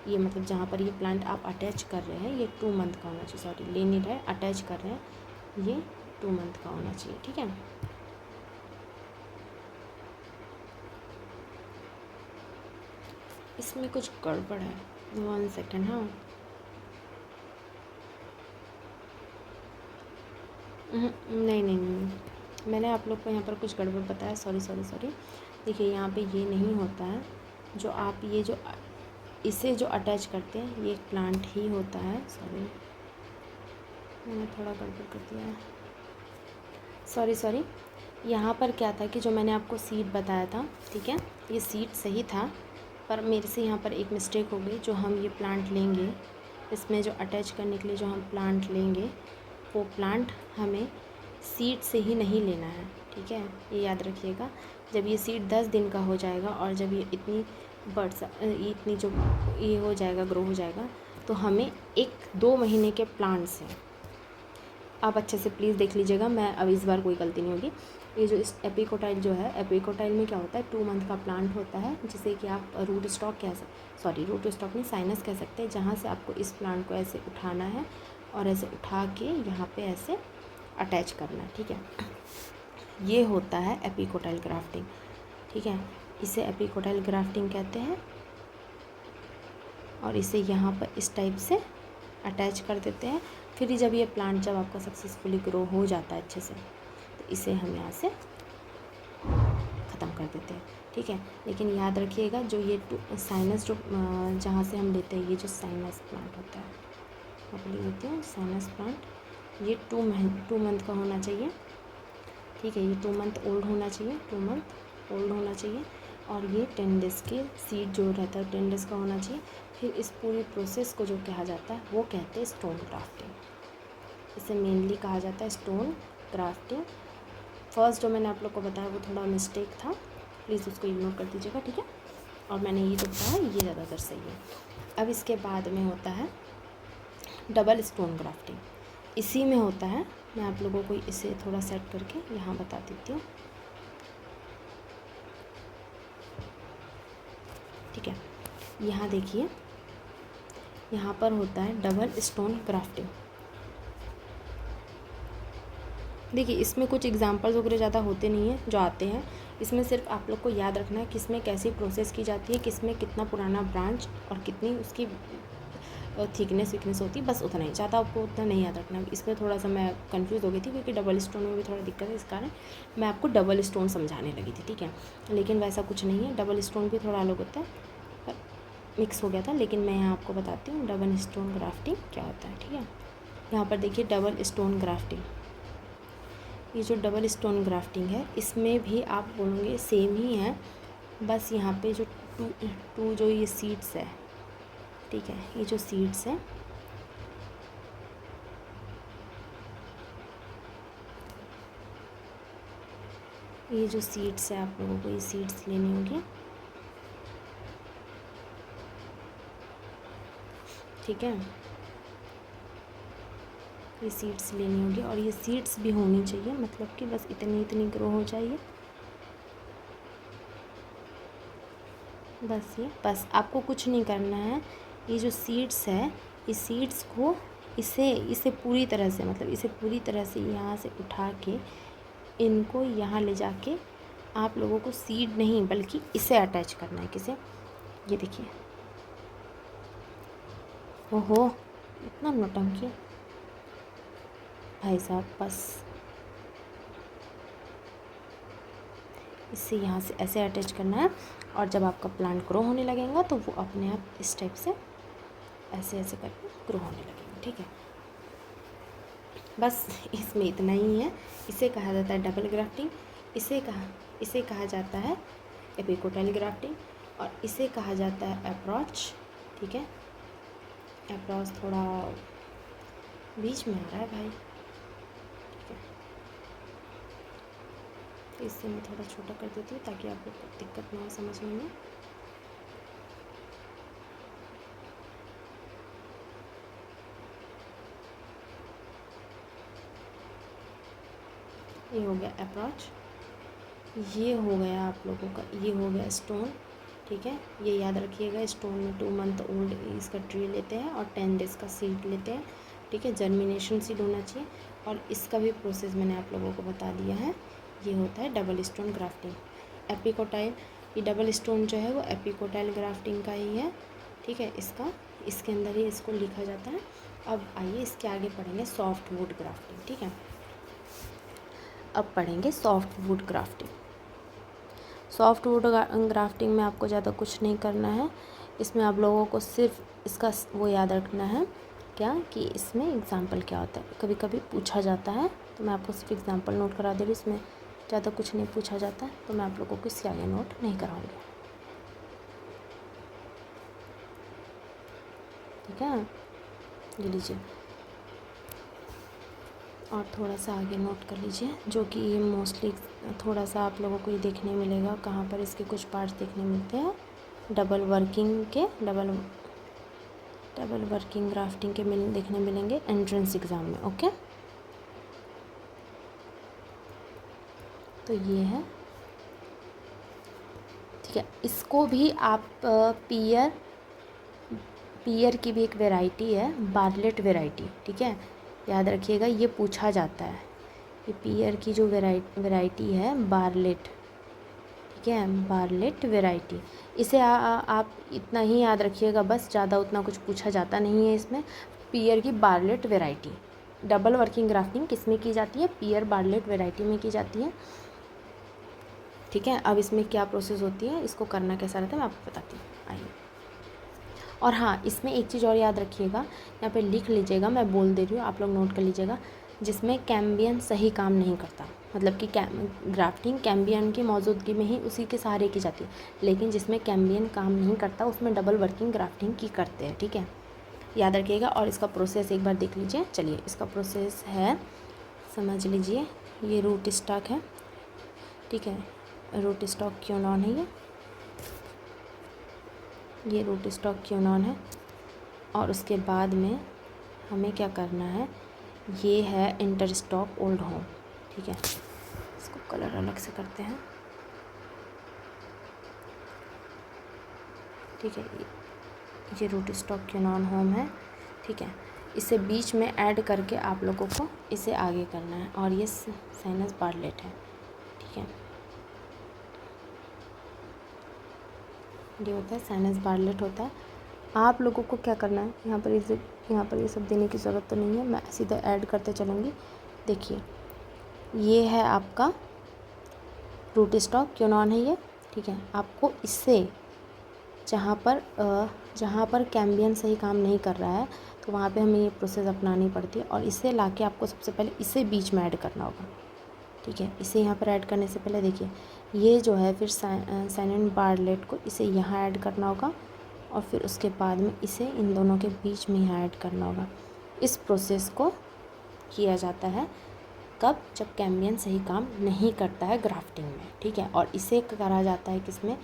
ये मतलब जहाँ पर ये प्लांट आप अटैच कर रहे हैं, ये 2 मंथ का होना चाहिए। सॉरी, ले नहीं रहे, अटैच कर रहे हैं, ये 2 मंथ का होना चाहिए, ठीक है। इसमें कुछ गड़बड़ है, 1 सेकेंड, हाँ। नहीं, मैंने आप लोग को यहाँ पर कुछ गड़बड़ बताया, सॉरी। देखिए यहाँ पे ये नहीं होता है, जो आप ये जो इसे जो अटैच करते हैं ये एक प्लांट ही होता है। सॉरी, मैंने थोड़ा गड़बड़ कर दिया है, सॉरी। यहाँ पर क्या था कि जो मैंने आपको सीड बताया था, ठीक है, ये सीड सही था, पर मेरे से यहाँ पर एक मिस्टेक हो गई। जो हम ये प्लांट लेंगे, इसमें जो अटैच करने के लिए जो हम प्लांट लेंगे, वो प्लांट हमें सीड से ही नहीं लेना है, ठीक है, ये याद रखिएगा। जब ये सीड 10 दिन का हो जाएगा और जब ये इतनी इतनी जो ये हो जाएगा, ग्रो हो जाएगा, तो हमें 1-2 महीने के प्लांट्स हैं। आप अच्छे से प्लीज़ देख लीजिएगा, मैं अब इस बार कोई गलती नहीं होगी। ये जो इस एपिकोटाइल जो है, एपिकोटाइल में क्या होता है, 2 मंथ का प्लांट होता है, जिसे कि आप रूट स्टॉक रूट स्टॉक नहीं, साइनस कह सकते हैं, जहाँ से आपको इस प्लांट को ऐसे उठाना है और ऐसे उठा के यहाँ पे ऐसे अटैच करना है, ठीक है। ये होता है एपिकोटाइल ग्राफ्टिंग, ठीक है, इसे एपिकोटाइल ग्राफ्टिंग कहते हैं। और इसे यहाँ पर इस टाइप से अटैच कर देते हैं। फिर जब ये प्लांट जब आपका सक्सेसफुली ग्रो हो जाता है अच्छे से, तो इसे हम यहाँ से ख़त्म कर देते हैं, ठीक है। लेकिन याद रखिएगा, जो ये साइनस जो जहाँ से हम लेते हैं, ये जो साइनस प्लांट होता है, आप लिख देते हैं साइनस प्लांट, ये 2 मंथ का होना चाहिए, ठीक है, ये 2 मंथ ओल्ड होना चाहिए, 2 मंथ ओल्ड होना चाहिए। और ये 10 डेज़ के सीड जो रहता है 10 डेज़ का होना चाहिए। फिर इस पूरी प्रोसेस को जो कहा जाता है वो कहते हैं स्टोन ग्राफ्टिंग। इसे मेनली कहा जाता है स्टोन ग्राफ्टिंग। फर्स्ट जो मैंने आप लोग को बताया वो थोड़ा मिस्टेक था, प्लीज़ उसको इग्नोर कर दीजिएगा, ठीक है। और मैंने ये जो बताया ये ज़्यादातर सही है। अब इसके बाद में होता है डबल स्टोन ग्राफ्टिंग, इसी में होता है। मैं आप लोगों को इसे थोड़ा सेट करके यहाँ बता देती हूँ, ठीक है। यहाँ देखिए, यहाँ पर होता है डबल स्टोन ग्राफ्टिंग। देखिए, इसमें कुछ एग्जांपल्स वगैरह ज़्यादा होते नहीं हैं, जो आते हैं इसमें सिर्फ आप लोग को याद रखना है किसमें कैसी प्रोसेस की जाती है, किसमें कितना पुराना ब्रांच और कितनी उसकी थिकनेस विकनेस होती है, बस उतना ही, ज़्यादा आपको उतना नहीं याद रखना है। इसमें थोड़ा सा मैं कंफ्यूज हो गई थी, क्योंकि डबल स्टोन में भी थोड़ा दिक्कत है, इस कारण मैं आपको डबल स्टोन समझाने लगी थी, ठीक है। लेकिन वैसा कुछ नहीं है, डबल स्टोन भी थोड़ा अलग होता है, पर मिक्स हो गया था। लेकिन मैं यहाँ आपको बताती हूँ डबल स्टोन ग्राफ्टिंग क्या होता है, ठीक है। यहाँ पर देखिए डबल स्टोन ग्राफ्टिंग, ये जो डबल स्टोन ग्राफ्टिंग है, इसमें भी आप बोलोगे सेम ही है, बस यहाँ पे जो टू जो ये सीड्स है, ठीक है, ये जो सीड्स है, ये जो सीड्स है, आप लोगों को ये सीड्स लेनी होगी, ठीक है, ये सीड्स लेनी होगी। और ये सीड्स भी होनी चाहिए, मतलब कि बस इतनी ग्रो हो जाइए, बस आपको कुछ नहीं करना है। ये जो सीड्स है, इस सीड्स को इसे पूरी तरह से, मतलब इसे पूरी तरह से यहाँ से उठा के इनको यहाँ ले जाके आप लोगों को सीड नहीं बल्कि इसे अटैच करना है, किसे, ये देखिए, ओहो इतना नौटंकी भाई साहब, बस इससे यहाँ से ऐसे अटैच करना है। और जब आपका प्लांट ग्रो होने लगेगा तो वो अपने आप इस टाइप से ऐसे ऐसे करके ग्रो होने लगेगा, ठीक है। बस इसमें इतना ही है। इसे कहा जाता है डबल ग्राफ्टिंग, इसे कहा जाता है एपिकोटाइल ग्राफ्टिंग, और इसे कहा जाता है अप्रोच, ठीक है। अप्रोच थोड़ा बीच में आ रहा है भाई, ठीक है, तो इससे मैं थोड़ा छोटा कर देती हूँ ताकि आप लोग को दिक्कत ना हो समझने में। ये हो गया अप्रोच, ये हो गया आप लोगों का, ये हो गया स्टोन, ठीक है। ये याद रखिएगा, स्टोन में 2 मंथ ओल्ड इसका ट्री लेते हैं और 10 डेज़ का सीड लेते हैं, ठीक है। जर्मिनेशन सीड होना चाहिए, और इसका भी प्रोसेस मैंने आप लोगों को बता दिया है। ये होता है डबल स्टोन ग्राफ्टिंग। एपिकोटाइल, ये डबल स्टोन जो है वो एपिकोटाइल ग्राफ्टिंग का ही है, ठीक है। इसके अंदर ही इसको लिखा जाता है। अब आइए इसके आगे पढ़ेंगे सॉफ्ट वुड ग्राफ्टिंग, ठीक है। अब पढ़ेंगे soft wood grafting. Soft wood grafting में आपको ज़्यादा कुछ नहीं करना है। इसमें आप लोगों को सिर्फ इसका वो याद रखना है, क्या कि इसमें एग्जाम्पल क्या होता है, कभी कभी पूछा जाता है, तो मैं आपको सिर्फ एग्जाम्पल नोट करा दे रही हूँ। इसमें ज़्यादा कुछ नहीं पूछा जाता है, तो मैं आप लोगों को इसके आगे नोट नहीं कराऊंगी। ठीक है, ये लीजिए और थोड़ा सा आगे नोट कर लीजिए, जो कि ये मोस्टली थोड़ा सा आप लोगों को ये देखने मिलेगा। कहाँ पर इसके कुछ पार्ट्स देखने मिलते हैं, डबल वर्किंग ग्राफ्टिंग के देखने मिलेंगे एंट्रेंस एग्ज़ाम में। ओके, तो ये है। ठीक है, इसको भी आप पियर की भी एक वैरायटी है, बार्लेट वैरायटी। ठीक है, याद रखिएगा, ये पूछा जाता है। ये पियर की जो वैरायटी है बार्लेट, ठीक है, बार्लेट वैरायटी। इसे आप इतना ही याद रखिएगा बस, ज़्यादा उतना कुछ पूछा जाता नहीं है इसमें। पियर की Bartlett variety, double working grafting किस में की जाती है? पियर बार्लेट वैरायटी में की जाती है। ठीक है, अब इसमें क्या प्रोसेस होती है, इसको करना कैसा रहता है, मैं आपको बताती हूँ, आइए। और हाँ, इसमें एक चीज़ और याद रखिएगा, यहाँ पे लिख लीजिएगा, मैं बोल दे रही हूँ, आप लोग नोट कर लीजिएगा। जिसमें कैम्बियन सही काम नहीं करता, मतलब कि ग्राफ्टिंग कैम्बियन की मौजूदगी में ही उसी के सहारे की जाती है, लेकिन जिसमें कैम्बियन काम नहीं करता उसमें डबल वर्किंग ग्राफ्टिंग की करते हैं। ठीक है, याद रखिएगा। और इसका प्रोसेस एक बार देख लीजिए। चलिए, इसका प्रोसेस है, समझ लीजिए। ये रूट स्टॉक है, ठीक है, रूट स्टॉक क्यूनॉन है ये रूट स्टॉक क्यूनॉन है। और उसके बाद में हमें क्या करना है, ये है इंटरस्टॉक ओल्ड होम। ठीक है, इसको कलर अलग से करते हैं। ठीक है, ये रूट स्टॉक क्यूनॉन होम है। ठीक है, इसे बीच में ऐड करके आप लोगों को इसे आगे करना है। और ये साइनस बार्लेट है। ठीक है, ये होता है साइनस बार्लेट होता है। आप लोगों को क्या करना है, यहाँ पर ये सब देने की ज़रूरत तो नहीं है, मैं सीधा ऐड करते चलूँगी। देखिए, ये है आपका रूट स्टॉक क्यूनॉन है ये। ठीक है, आपको इससे जहाँ पर कैम्बियन सही काम नहीं कर रहा है, तो वहाँ पे हमें ये प्रोसेस अपनानी पड़ती है। और इसे लाके आपको सबसे पहले इसे बीच में ऐड करना होगा। ठीक है, इसे यहाँ पर ऐड करने से पहले देखिए, ये जो है फिर साइनस बार्लेट को इसे यहाँ ऐड करना होगा, और फिर उसके बाद में इसे इन दोनों के बीच में यहाँ ऐड करना होगा। इस प्रोसेस को किया जाता है कब? जब कैम्बियन सही काम नहीं करता है ग्राफ्टिंग में। ठीक है, और इसे करा जाता है किसमें?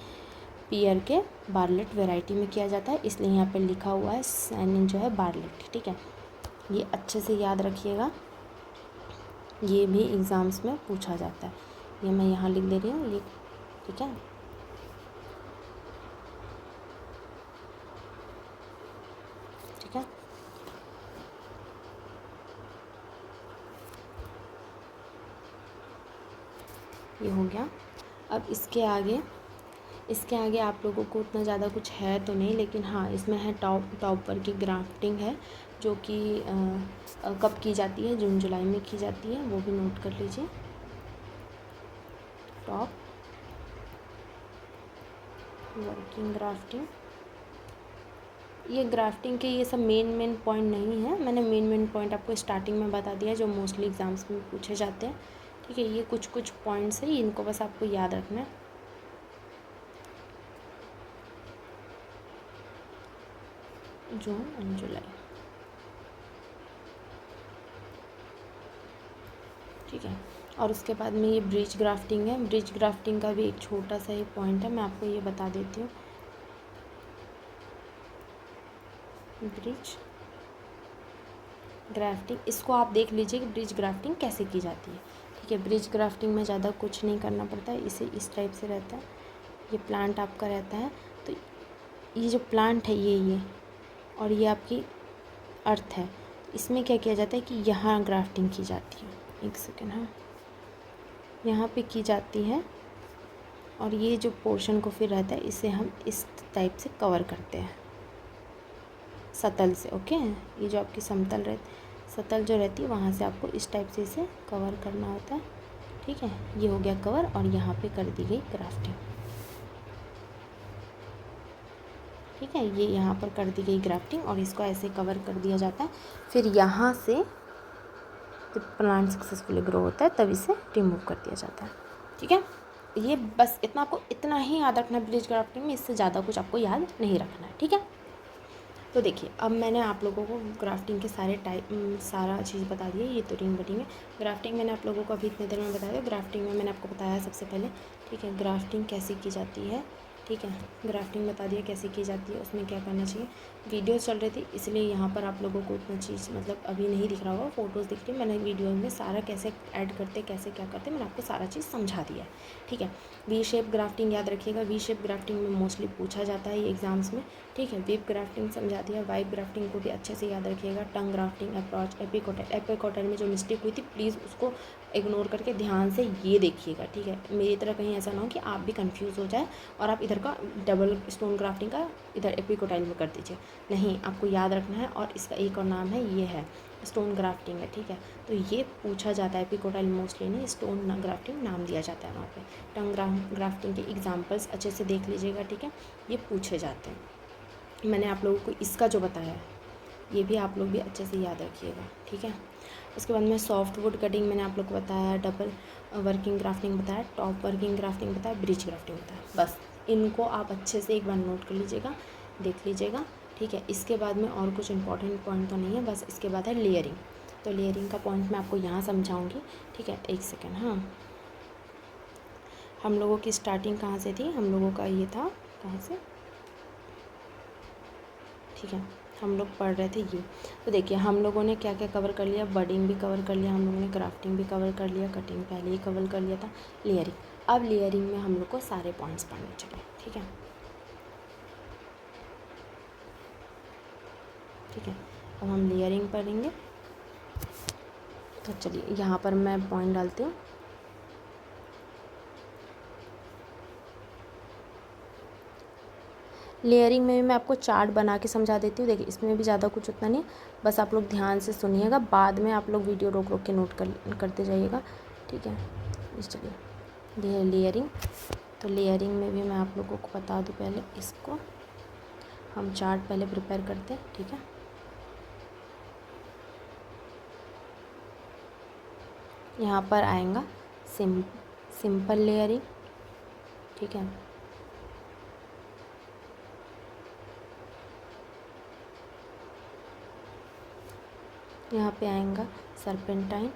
पियर के बार्लेट वैरायटी में किया जाता है, इसलिए यहाँ पे लिखा हुआ है साइनिन जो है बार्लेट। ठीक है, ये अच्छे से याद रखिएगा, ये भी एग्ज़ाम्स में पूछा जाता है। ये मैं यहाँ लिख दे रही हूँ ये। ठीक है, ठीक है, ये हो गया। अब इसके आगे आप लोगों को उतना ज़्यादा कुछ है तो नहीं, लेकिन हाँ, इसमें है टॉप पर की ग्राफ्टिंग है, जो कि कब की जाती है? जून जुलाई में की जाती है, वो भी नोट कर लीजिए। टॉप वर्किंग ग्राफ्टिंग, ये ग्राफ्टिंग के ये सब मेन पॉइंट नहीं है, मैंने मेन पॉइंट आपको स्टार्टिंग में बता दिया, जो मोस्टली एग्ज़ाम्स में पूछे जाते हैं। ठीक है, ये कुछ पॉइंट्स है, इनको बस आपको याद रखना है। जून एंड जुलाई। ठीक है, और उसके बाद में ये ब्रिज ग्राफ्टिंग है। ब्रिज ग्राफ्टिंग का भी एक छोटा सा ही पॉइंट है, मैं आपको ये बता देती हूँ। ब्रिज ग्राफ्टिंग, इसको आप देख लीजिए कि ब्रिज ग्राफ्टिंग कैसे की जाती है। ठीक है, ब्रिज ग्राफ्टिंग में ज़्यादा कुछ नहीं करना पड़ता है, इसे इस टाइप से रहता है। ये प्लांट आपका रहता है, तो ये जो प्लांट है ये और ये आपकी अर्थ है। इसमें क्या किया जाता है कि यहाँ ग्राफ्टिंग की जाती है। एक सेकेंड, हाँ, यहाँ पे की जाती है, और ये जो पोर्शन को फिर रहता है इसे हम इस टाइप से कवर करते हैं सतल से। ओके, ये जो आपकी सतल जो रहती है, वहाँ से आपको इस टाइप से इसे कवर करना होता है। ठीक है, ये हो गया कवर, और यहाँ पे कर दी गई ग्राफ्टिंग। ठीक है, ये यहाँ पर कर दी गई ग्राफ्टिंग, और इसको ऐसे कवर कर दिया जाता है। फिर यहाँ से जब प्लांट सक्सेसफुली ग्रो होता है तब इसे रिमूव कर दिया जाता है। ठीक है। ये बस इतना, आपको इतना ही याद रखना है ब्रिज ग्राफ्टिंग में, इससे ज़्यादा कुछ आपको याद नहीं रखना है। ठीक है। तो देखिए अब मैंने आप लोगों को ग्राफ्टिंग के सारे सारा चीज़ बता दी है। ये तो रिंग बटिंग है। ग्राफ्टिंग मैंने आप लोगों को अभी इतने देर में बताया। ग्राफ्टिंग में मैंने आपको बताया सबसे पहले, ठीक है, ग्राफ्टिंग कैसे की जाती है। ठीक है, ग्राफ्टिंग बता दिया कैसे की जाती है, उसमें क्या करना चाहिए। वीडियोस चल रही थी इसलिए यहाँ पर आप लोगों को इतना चीज़ मतलब अभी नहीं दिख रहा होगा, फ़ोटोज़ दिख रही। मैंने वीडियो में सारा कैसे ऐड करते, कैसे क्या करते, मैंने आपको सारा चीज़ समझा दिया है। ठीक है। वी शेप ग्राफ्टिंग याद रखिएगा। वी शेप ग्राफ्टिंग में मोस्टली पूछा जाता है ये एग्जाम्स में। ठीक है। वेब ग्राफ्टिंग समझा दिया। वाइब ग्राफ्टिंग को भी अच्छे से याद रखिएगा। टंग ग्राफ्टिंग, अप्रोच, एपिकोटल में जो मिस्टेक हुई थी प्लीज़ उसको इग्नोर करके ध्यान से ये देखिएगा। ठीक है। मेरी तरह कहीं ऐसा ना हो कि आप भी कंफ्यूज हो जाए और आप इधर का डबल स्टोन ग्राफ्टिंग का इधर एपिकोटाइल में कर दीजिए। नहीं, आपको याद रखना है। और इसका एक और नाम है, ये है स्टोन ग्राफ्टिंग है। ठीक है। तो ये पूछा जाता है, एपिकोटाइल मोस्टली नहीं, स्टोन ग्राफ्टिंग नाम दिया जाता है वहाँ पे। टंग ग्राफ्टिंग के एग्जांपल्स अच्छे से देख लीजिएगा। ठीक है। ये पूछे जाते हैं। मैंने आप लोगों को इसका जो बताया है ये भी आप लोग भी अच्छे से याद रखिएगा। ठीक है। उसके बाद में सॉफ्ट वुड कटिंग मैंने आप लोग को बताया, डबल वर्किंग ग्राफ्टिंग बताया, टॉप वर्किंग ग्राफ्टिंग बताया, ब्रिज ग्राफ्टिंग बताया। बस इनको आप अच्छे से एक बार नोट कर लीजिएगा, देख लीजिएगा। ठीक है। इसके बाद में और कुछ इंपॉर्टेंट पॉइंट तो नहीं है, बस इसके बाद है लेयरिंग। तो लेयरिंग का पॉइंट मैं आपको यहाँ समझाऊँगी। ठीक है, एक सेकेंड। हाँ, हम लोगों की स्टार्टिंग कहाँ से थी, हम लोगों का ये था कहाँ से, ठीक है, हम लोग पढ़ रहे थे ये। तो देखिए हम लोगों ने क्या क्या कवर कर लिया, बडिंग भी कवर कर लिया हम लोगों ने, क्राफ्टिंग भी कवर कर लिया, कटिंग पहले ही कवर कर लिया था, लेयरिंग। अब लेयरिंग में हम लोग को सारे पॉइंट्स पढ़ने चाहिए। ठीक है। ठीक है, अब हम लेयरिंग पढ़ेंगे। तो चलिए यहाँ पर मैं पॉइंट डालती हूँ। लेयरिंग में भी मैं आपको चार्ट बना के समझा देती हूँ। देखिए इसमें भी ज़्यादा कुछ उतना नहीं, बस आप लोग ध्यान से सुनिएगा, बाद में आप लोग वीडियो रोक रोक के नोट करते जाइएगा। ठीक है। चलिए लेयरिंग। तो लेयरिंग में भी मैं आप लोगों को बता दूँ, पहले इसको हम चार्ट पहले प्रिपेयर करते हैं। ठीक है। यहाँ पर आएगा सिंपल लेयरिंग। ठीक है। यहाँ पे आएगा सरपेंटाइन,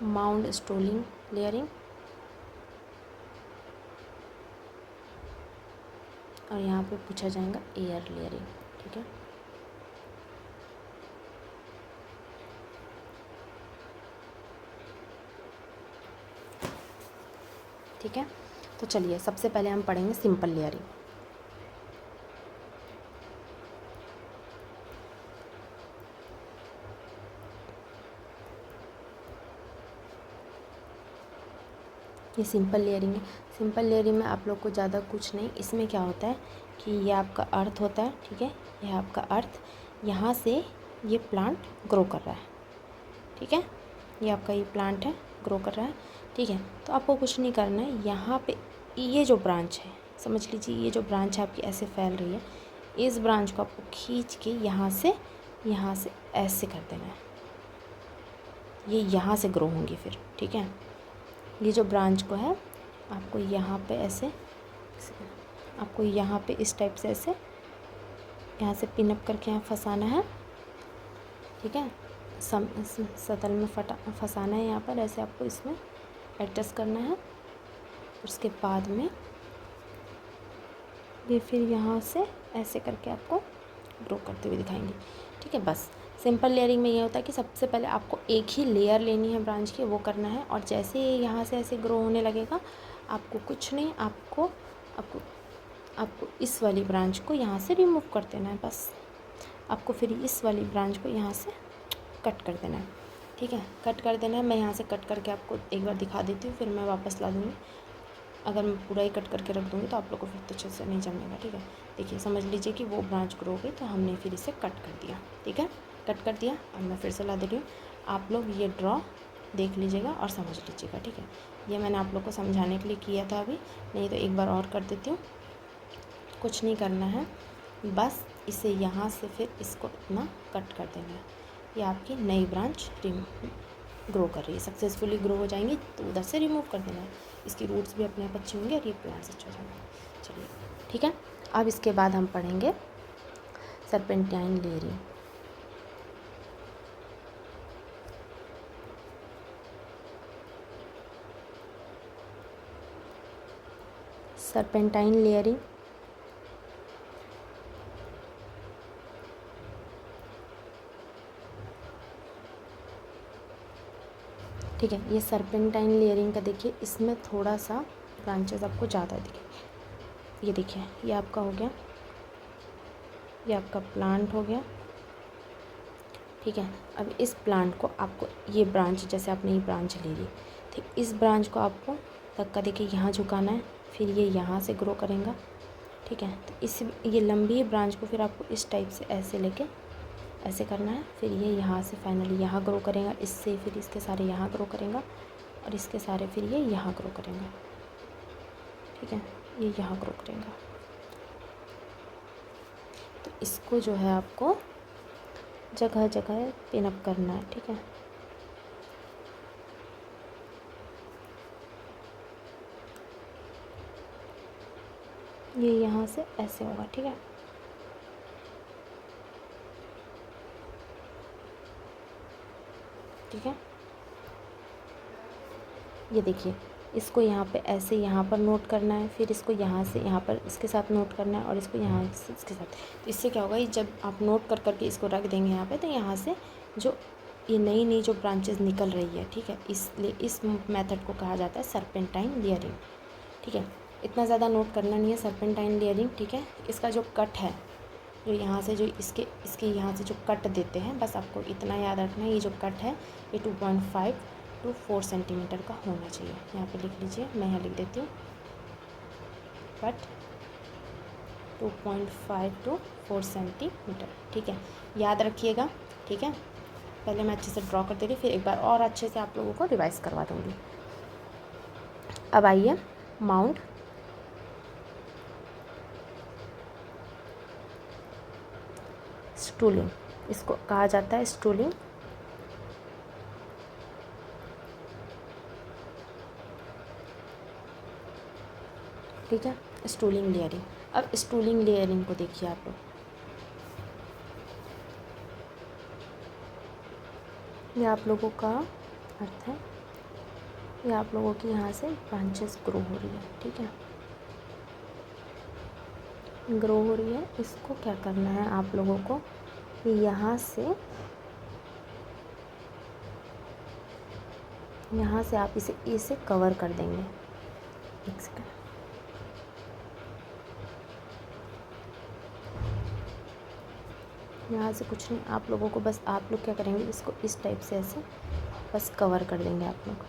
माउंड स्टोलिंग लेयरिंग, और यहाँ पे पूछा जाएगा एयर लेयरिंग। ठीक है। ठीक है। तो चलिए सबसे पहले हम पढ़ेंगे सिंपल लेयरिंग। ये सिंपल लेयरिंग है। सिंपल लेयरिंग में आप लोग को ज़्यादा कुछ नहीं, इसमें क्या होता है कि ये आपका अर्थ होता है। ठीक है। ये आपका अर्थ, यहाँ से ये प्लांट ग्रो कर रहा है। ठीक है। ये आपका ये प्लांट है, ग्रो कर रहा है। ठीक है। तो आपको कुछ नहीं करना है, यहाँ पे ये जो ब्रांच है, समझ लीजिए ये जो ब्रांच है आपकी ऐसे फैल रही है, इस ब्रांच को आपको खींच के यहाँ से ऐसे कर देना है, ये यहाँ से ग्रो होंगी फिर। ठीक है। ये जो ब्रांच को है आपको यहाँ पे ऐसे, आपको यहाँ पे इस टाइप से ऐसे यहाँ से पिनअप करके यहाँ फंसाना है। ठीक है। सतल में फंसाना है, यहाँ पर ऐसे आपको इसमें एडजस्ट करना है। उसके बाद में ये फिर यहाँ से ऐसे करके आपको ग्रो करते हुए दिखाएंगे। ठीक है। बस सिंपल लेयरिंग में ये होता है कि सबसे पहले आपको एक ही लेयर लेनी है ब्रांच की, वो करना है, और जैसे ही यहाँ से ऐसे ग्रो होने लगेगा आपको कुछ नहीं, आपको इस वाली ब्रांच को यहाँ से रिमूव कर देना है। बस आपको फिर इस वाली ब्रांच को यहाँ से कट कर देना है। ठीक है। कट कर देना है। मैं यहाँ से कट करके आपको एक बार दिखा देती हूँ, फिर मैं वापस ला दूँगी। अगर मैं पूरा ही कट करके रख दूँगी तो आप लोग को फिर तो अच्छे से नहीं जमेगा। ठीक है। देखिए समझ लीजिए कि वो ब्रांच ग्रो हो गई, तो हमने फिर इसे कट कर दिया। ठीक है। कट कर दिया। अब मैं फिर से ला दे रही हूँ, आप लोग ये ड्रॉ देख लीजिएगा और समझ लीजिएगा। ठीक है। ये मैंने आप लोग को समझाने के लिए किया था अभी, नहीं तो एक बार और कर देती हूँ। कुछ नहीं करना है, बस इसे यहाँ से फिर इसको इतना कट कर देना है। ये आपकी नई ब्रांच ग्रो कर रही है, सक्सेसफुली ग्रो हो जाएंगी तो उधर से रिमूव कर देना है। इसकी रूट्स भी अपने आप अच्छी होंगी और ये प्लांट्स अच्छा हो जाएगा। चलिए ठीक है। अब इसके बाद हम पढ़ेंगे सर्पेंटाइन लेयरिंग। सर्पेंटाइन लेयरिंग ठीक है। ये सर्पेंटाइन लेयरिंग का देखिए, इसमें थोड़ा सा ब्रांचेस आपको ज़्यादा दिखेंगे। ये देखिए, ये आपका हो गया, ये आपका प्लांट हो गया, ठीक है। अब इस प्लांट को आपको ये ब्रांच, जैसे आपने ये ब्रांच ले ली, ठीक, इस ब्रांच को आपको तक का देखिए यहाँ झुकाना है, फिर ये यहाँ से ग्रो करेगा, ठीक है। तो इस ये लंबी ब्रांच को फिर आपको इस टाइप से ऐसे लेके ऐसे करना है, फिर ये यहाँ से फाइनली यहाँ ग्रो करेगा, इससे फिर इसके सारे यहाँ ग्रो करेगा और इसके सारे फिर ये यहाँ ग्रो करेगा, ठीक है। ये यहाँ ग्रो करेगा। तो इसको जो है आपको जगह जगह पिन अप करना है, ठीक है। ये यहाँ से ऐसे होगा, ठीक है। ठीक है, ये देखिए, इसको यहाँ पे ऐसे यहाँ पर नोट करना है, फिर इसको यहाँ से यहाँ पर इसके साथ नोट करना है और इसको यहाँ से इसके साथ। तो इससे क्या होगा, ये जब आप नोट कर करके इसको रख देंगे यहाँ पे, तो यहाँ से जो ये नई नई जो ब्रांचेस निकल रही है, ठीक है, इसलिए इस मेथड को कहा जाता है सर्पेंटाइन लेयरिंग, ठीक है। इतना ज़्यादा नोट करना नहीं है सर्पेंटाइन लेयरिंग, ठीक है। इसका जो कट है, जो यहाँ से जो इसके यहाँ से जो कट देते हैं, बस आपको इतना याद रखना है, ये जो कट है ये 2.5 to 4 सेंटीमीटर का होना चाहिए। यहाँ पे लिख लीजिए, मैं यहाँ लिख देती हूँ, कट 2.5 to 4 सेंटीमीटर, ठीक है, याद रखिएगा, ठीक है। पहले मैं अच्छे से ड्रॉ कर दे रही, फिर एक बार और अच्छे से आप लोगों को रिवाइज करवा दूँगी। अब आइए माउंट स्टूलिंग, इसको कहा जाता है स्टूलिंग, ठीक है, स्टूलिंग लेयरिंग। अब स्टूलिंग लेयरिंग को देखिए आप लोग, ये आप लोगों का अर्थ है, ये आप लोगों की यहाँ से ब्रांचेस ग्रो हो रही है, ठीक है, ग्रो हो रही है। इसको क्या करना है आप लोगों को, यहाँ से आप इसे कवर कर देंगे। एक सेकंड, यहाँ से कुछ नहीं, आप लोगों को बस, आप लोग क्या करेंगे, इसको इस टाइप से ऐसे बस कवर कर देंगे आप लोग।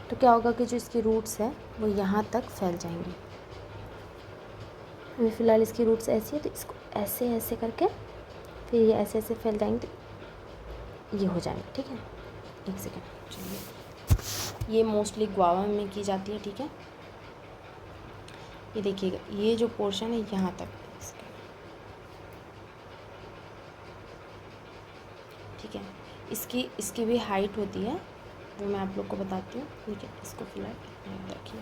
तो क्या होगा कि जो इसकी रूट्स है वो यहाँ तक फैल जाएंगी। अभी फ़िलहाल इसकी रूट्स ऐसी है, तो इसको ऐसे ऐसे करके फिर ये ऐसे ऐसे फैल जाएंगे, तो ये हो जाएंगे, ठीक है। एक सेकेंड, चलिए, ये मोस्टली गुआवा में की जाती है, ठीक है। ये देखिएगा, ये जो पोर्शन है यहाँ तक, ठीक है। इसकी भी हाइट होती है, वो मैं आप लोग को बताती हूँ, ठीक है। इसको फिलहाल याद रखिए।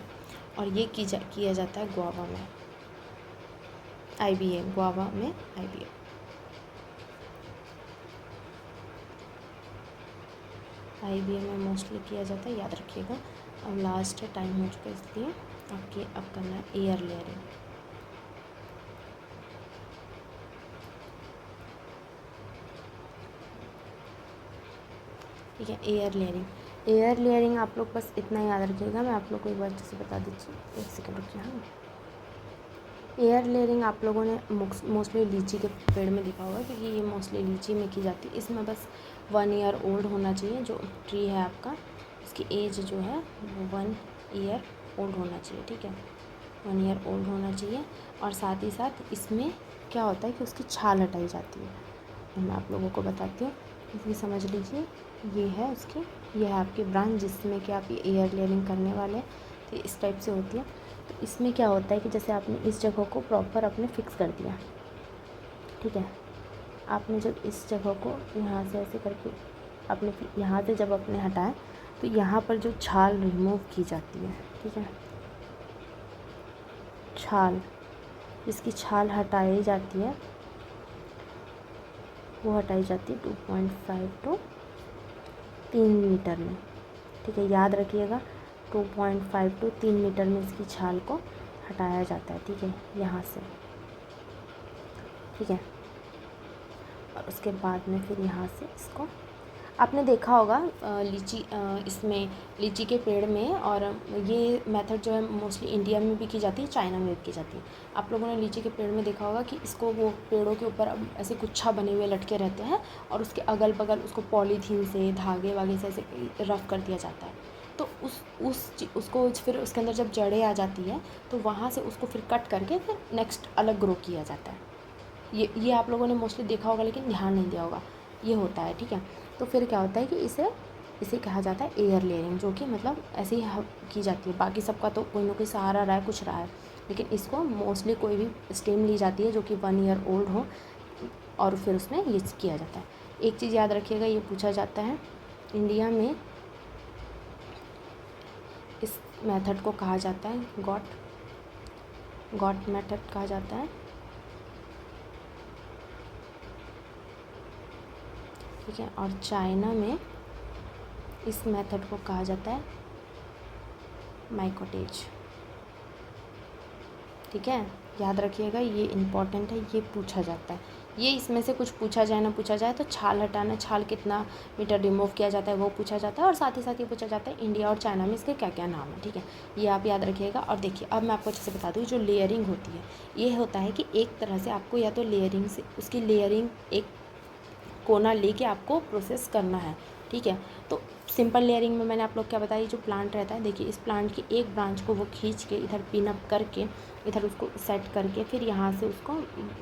और ये किया जाता है गुआवा में, IBA, गुआवा में IBA। IBA में मोस्टली किया जाता है, याद रखिएगा। अब लास्ट है, टाइम हो चुका है, इसलिए अब करना है एयर लेयरिंग। ठीक है, एयर लेयरिंग आप लोग बस इतना याद रखिएगा, मैं आप लोग को एक बार अच्छे से बता दीजिए, एक सेकंड रुकिए। हाँ, एयर लेयरिंग आप लोगों ने मोस्टली लीची के पेड़ में देखा होगा, क्योंकि ये मोस्टली लीची में की जाती है। इसमें बस 1 ईयर ओल्ड होना चाहिए, जो ट्री है आपका, उसकी एज जो है वो 1 ईयर ओल्ड होना चाहिए, ठीक है, 1 ईयर ओल्ड होना चाहिए। और साथ ही साथ इसमें क्या होता है कि उसकी छाल हटाई जाती है। मैं आप लोगों को बताती हूँ, इसलिए समझ लीजिए, ये है उसकी, ये है आपकी ब्रांच जिसमें कि आप ये एयर लेयरिंग करने वाले हैं। तो इस टाइप से होती है। तो इसमें क्या होता है कि जैसे आपने इस जगह को प्रॉपर अपने फिक्स कर दिया, ठीक है, आपने जब इस जगह को यहाँ से ऐसे करके आपने यहाँ से जब आपने हटाया तो यहाँ पर जो छाल रिमूव की जाती है, ठीक है, छाल, इसकी छाल हटाई जाती है, वो हटाई जाती है 2.5 टू 3 मीटर में, ठीक है, याद रखिएगा 2.5 टू 3 मीटर में इसकी छाल को हटाया जाता है, ठीक है, यहाँ से, ठीक है। और उसके बाद में फिर यहाँ से इसको आपने देखा होगा लीची, इसमें लीची के पेड़ में, और ये मेथड जो है मोस्टली इंडिया में भी की जाती है, चाइना में भी की जाती है। आप लोगों ने लीची के पेड़ में देखा होगा कि इसको वो पेड़ों के ऊपर ऐसे गुच्छा बने हुए लटके रहते हैं और उसके अगल बगल उसको पॉलीथीन से, धागे वागे से ऐसे रफ़ कर दिया जाता है। तो उसको फिर उसके अंदर जब जड़ें आ जाती है तो वहाँ से उसको फिर कट करके फिर नेक्स्ट अलग ग्रो किया जाता है। ये आप लोगों ने मोस्टली देखा होगा लेकिन ध्यान नहीं दिया होगा, ये होता है, ठीक है। तो फिर क्या होता है कि इसे कहा जाता है एयर लेयरिंग, जो कि मतलब ऐसे ही की जाती है। बाकी सबका तो कोई ना कोई सहारा रहा है, कुछ रहा है, लेकिन इसको मोस्टली कोई भी स्टेम ली जाती है जो कि 1 ईयर ओल्ड हो और फिर उसमें ये किया जाता है। एक चीज़ याद रखिएगा, ये पूछा जाता है इंडिया में इस मेथड को कहा जाता है गॉट मेथड कहा जाता है, ठीक है। और चाइना में इस मेथड को कहा जाता है माइकोटेज, ठीक है, याद रखिएगा, ये इम्पॉर्टेंट है, ये पूछा जाता है। ये इसमें से कुछ पूछा जाए ना पूछा जाए तो छाल हटाना, छाल कितना मीटर रिमूव किया जाता है वो पूछा जाता है, और साथ ही साथ ये पूछा जाता है इंडिया और चाइना में इसके क्या क्या नाम है, ठीक है, ये आप याद रखिएगा। और देखिए अब मैं आपको अच्छे से बता दूँ, जो लेयरिंग होती है ये होता है कि एक तरह से आपको या तो लेयरिंग से उसकी लेयरिंग एक कोना लेके आपको प्रोसेस करना है, ठीक है। तो सिंपल लेयरिंग में मैंने आप लोग क्या बताया, जो प्लांट रहता है, देखिए इस प्लांट की एक ब्रांच को वो खींच के इधर पिन अप करके इधर उसको सेट करके फिर यहाँ से उसको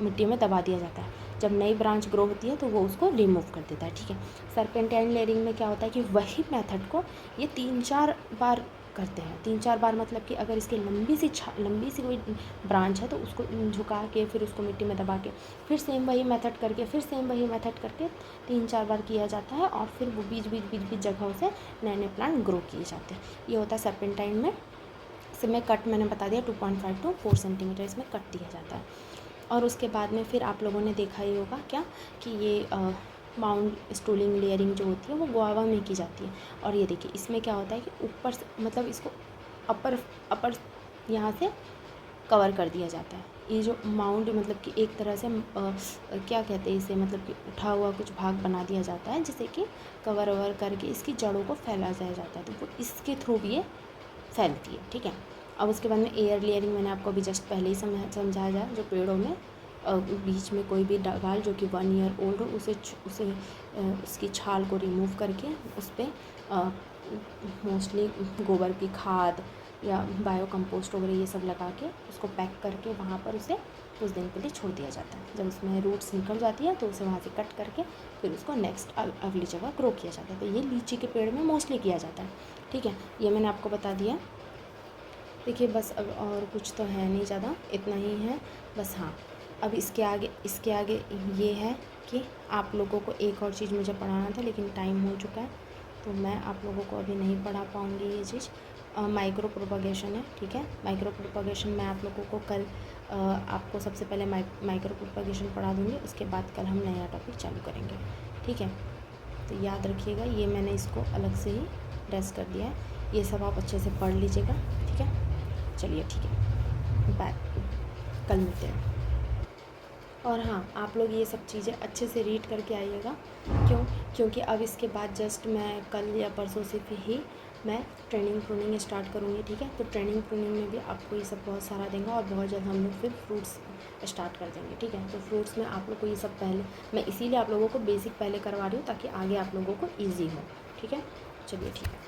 मिट्टी में दबा दिया जाता है। जब नई ब्रांच ग्रो होती है तो वो उसको रिमूव कर देता है, ठीक है। सर्पेंटाइन लेयरिंग में क्या होता है कि वही मेथड को ये 3-4 बार करते हैं। 3-4 बार मतलब कि अगर इसकी लंबी सी कोई ब्रांच है तो उसको झुका के फिर उसको मिट्टी में दबा के फिर सेम वही मेथड करके 3-4 बार किया जाता है, और फिर वो बीच जगहों से नए नए प्लांट ग्रो किए जाते हैं। ये होता है सर्पेंटाइन में। इसमें कट मैंने बता दिया 2.5 टू 4 सेंटीमीटर इसमें कट दिया जाता है। और उसके बाद में फिर आप लोगों ने देखा ही होगा क्या कि ये माउंट स्टूलिंग लेयरिंग जो होती है वो गुआवा में की जाती है। और ये देखिए इसमें क्या होता है कि ऊपर से मतलब इसको अपर यहाँ से कवर कर दिया जाता है। ये जो माउंट मतलब कि एक तरह से क्या कहते हैं इसे, मतलब कि उठा हुआ कुछ भाग बना दिया जाता है जिसे कि कवर ववर करके इसकी जड़ों को फैला दिया जाता है, तो वो इसके थ्रू भी ये फैलती है, ठीक है। अब उसके बाद में एयर लेयरिंग मैंने आपको अभी जस्ट पहले ही समझाया जाए, जो पेड़ों में बीच में कोई भी डाल जो कि 1 ईयर ओल्ड हो उसे उसकी छाल को रिमूव करके उस पर मोस्टली गोबर की खाद या बायो कंपोस्ट वगैरह ये सब लगा के उसको पैक करके वहाँ पर उसे कुछ दिन के लिए छोड़ दिया जाता है। जब उसमें रूट्स निकल जाती है तो उसे वहाँ से कट करके फिर उसको नेक्स्ट अगली जगह ग्रो किया जाता है। तो ये लीची के पेड़ में मोस्टली किया जाता है, ठीक है। ये मैंने आपको बता दिया। देखिए बस अब और कुछ तो है नहीं ज़्यादा, इतना ही है बस। हाँ, अब इसके आगे ये है कि आप लोगों को एक और चीज़ मुझे पढ़ाना था लेकिन टाइम हो चुका है तो मैं आप लोगों को अभी नहीं पढ़ा पाऊँगी। ये चीज़ माइक्रो प्रोपगेशन है, ठीक है। माइक्रो प्रोपगेशन मैं आप लोगों को कल आपको सबसे पहले माइक्रो प्रोपगेशन पढ़ा दूँगी, उसके बाद कल हम नया टॉपिक चालू करेंगे, ठीक है। तो याद रखिएगा, ये मैंने इसको अलग से ही ड्रेस कर दिया है, ये सब आप अच्छे से पढ़ लीजिएगा, ठीक है। चलिए ठीक है, बाय, कल मिलते हैं। और हाँ, आप लोग ये सब चीज़ें अच्छे से रीड करके आइएगा, क्योंकि अब इसके बाद जस्ट मैं कल या परसों से ही मैं ट्रेनिंग प्रूनिंग स्टार्ट करूँगी, ठीक है। तो ट्रेनिंग प्रूनिंग में भी आपको ये सब बहुत सारा देंगे और बहुत जल्द हम लोग फिर फ्रूट्स स्टार्ट कर देंगे, ठीक है। तो फ्रूट्स में आप लोग को ये सब पहले मैं इसीलिए आप लोगों को बेसिक पहले करवा रही हूँ ताकि आगे आप लोगों को ईजी हो, ठीक है। चलिए ठीक है।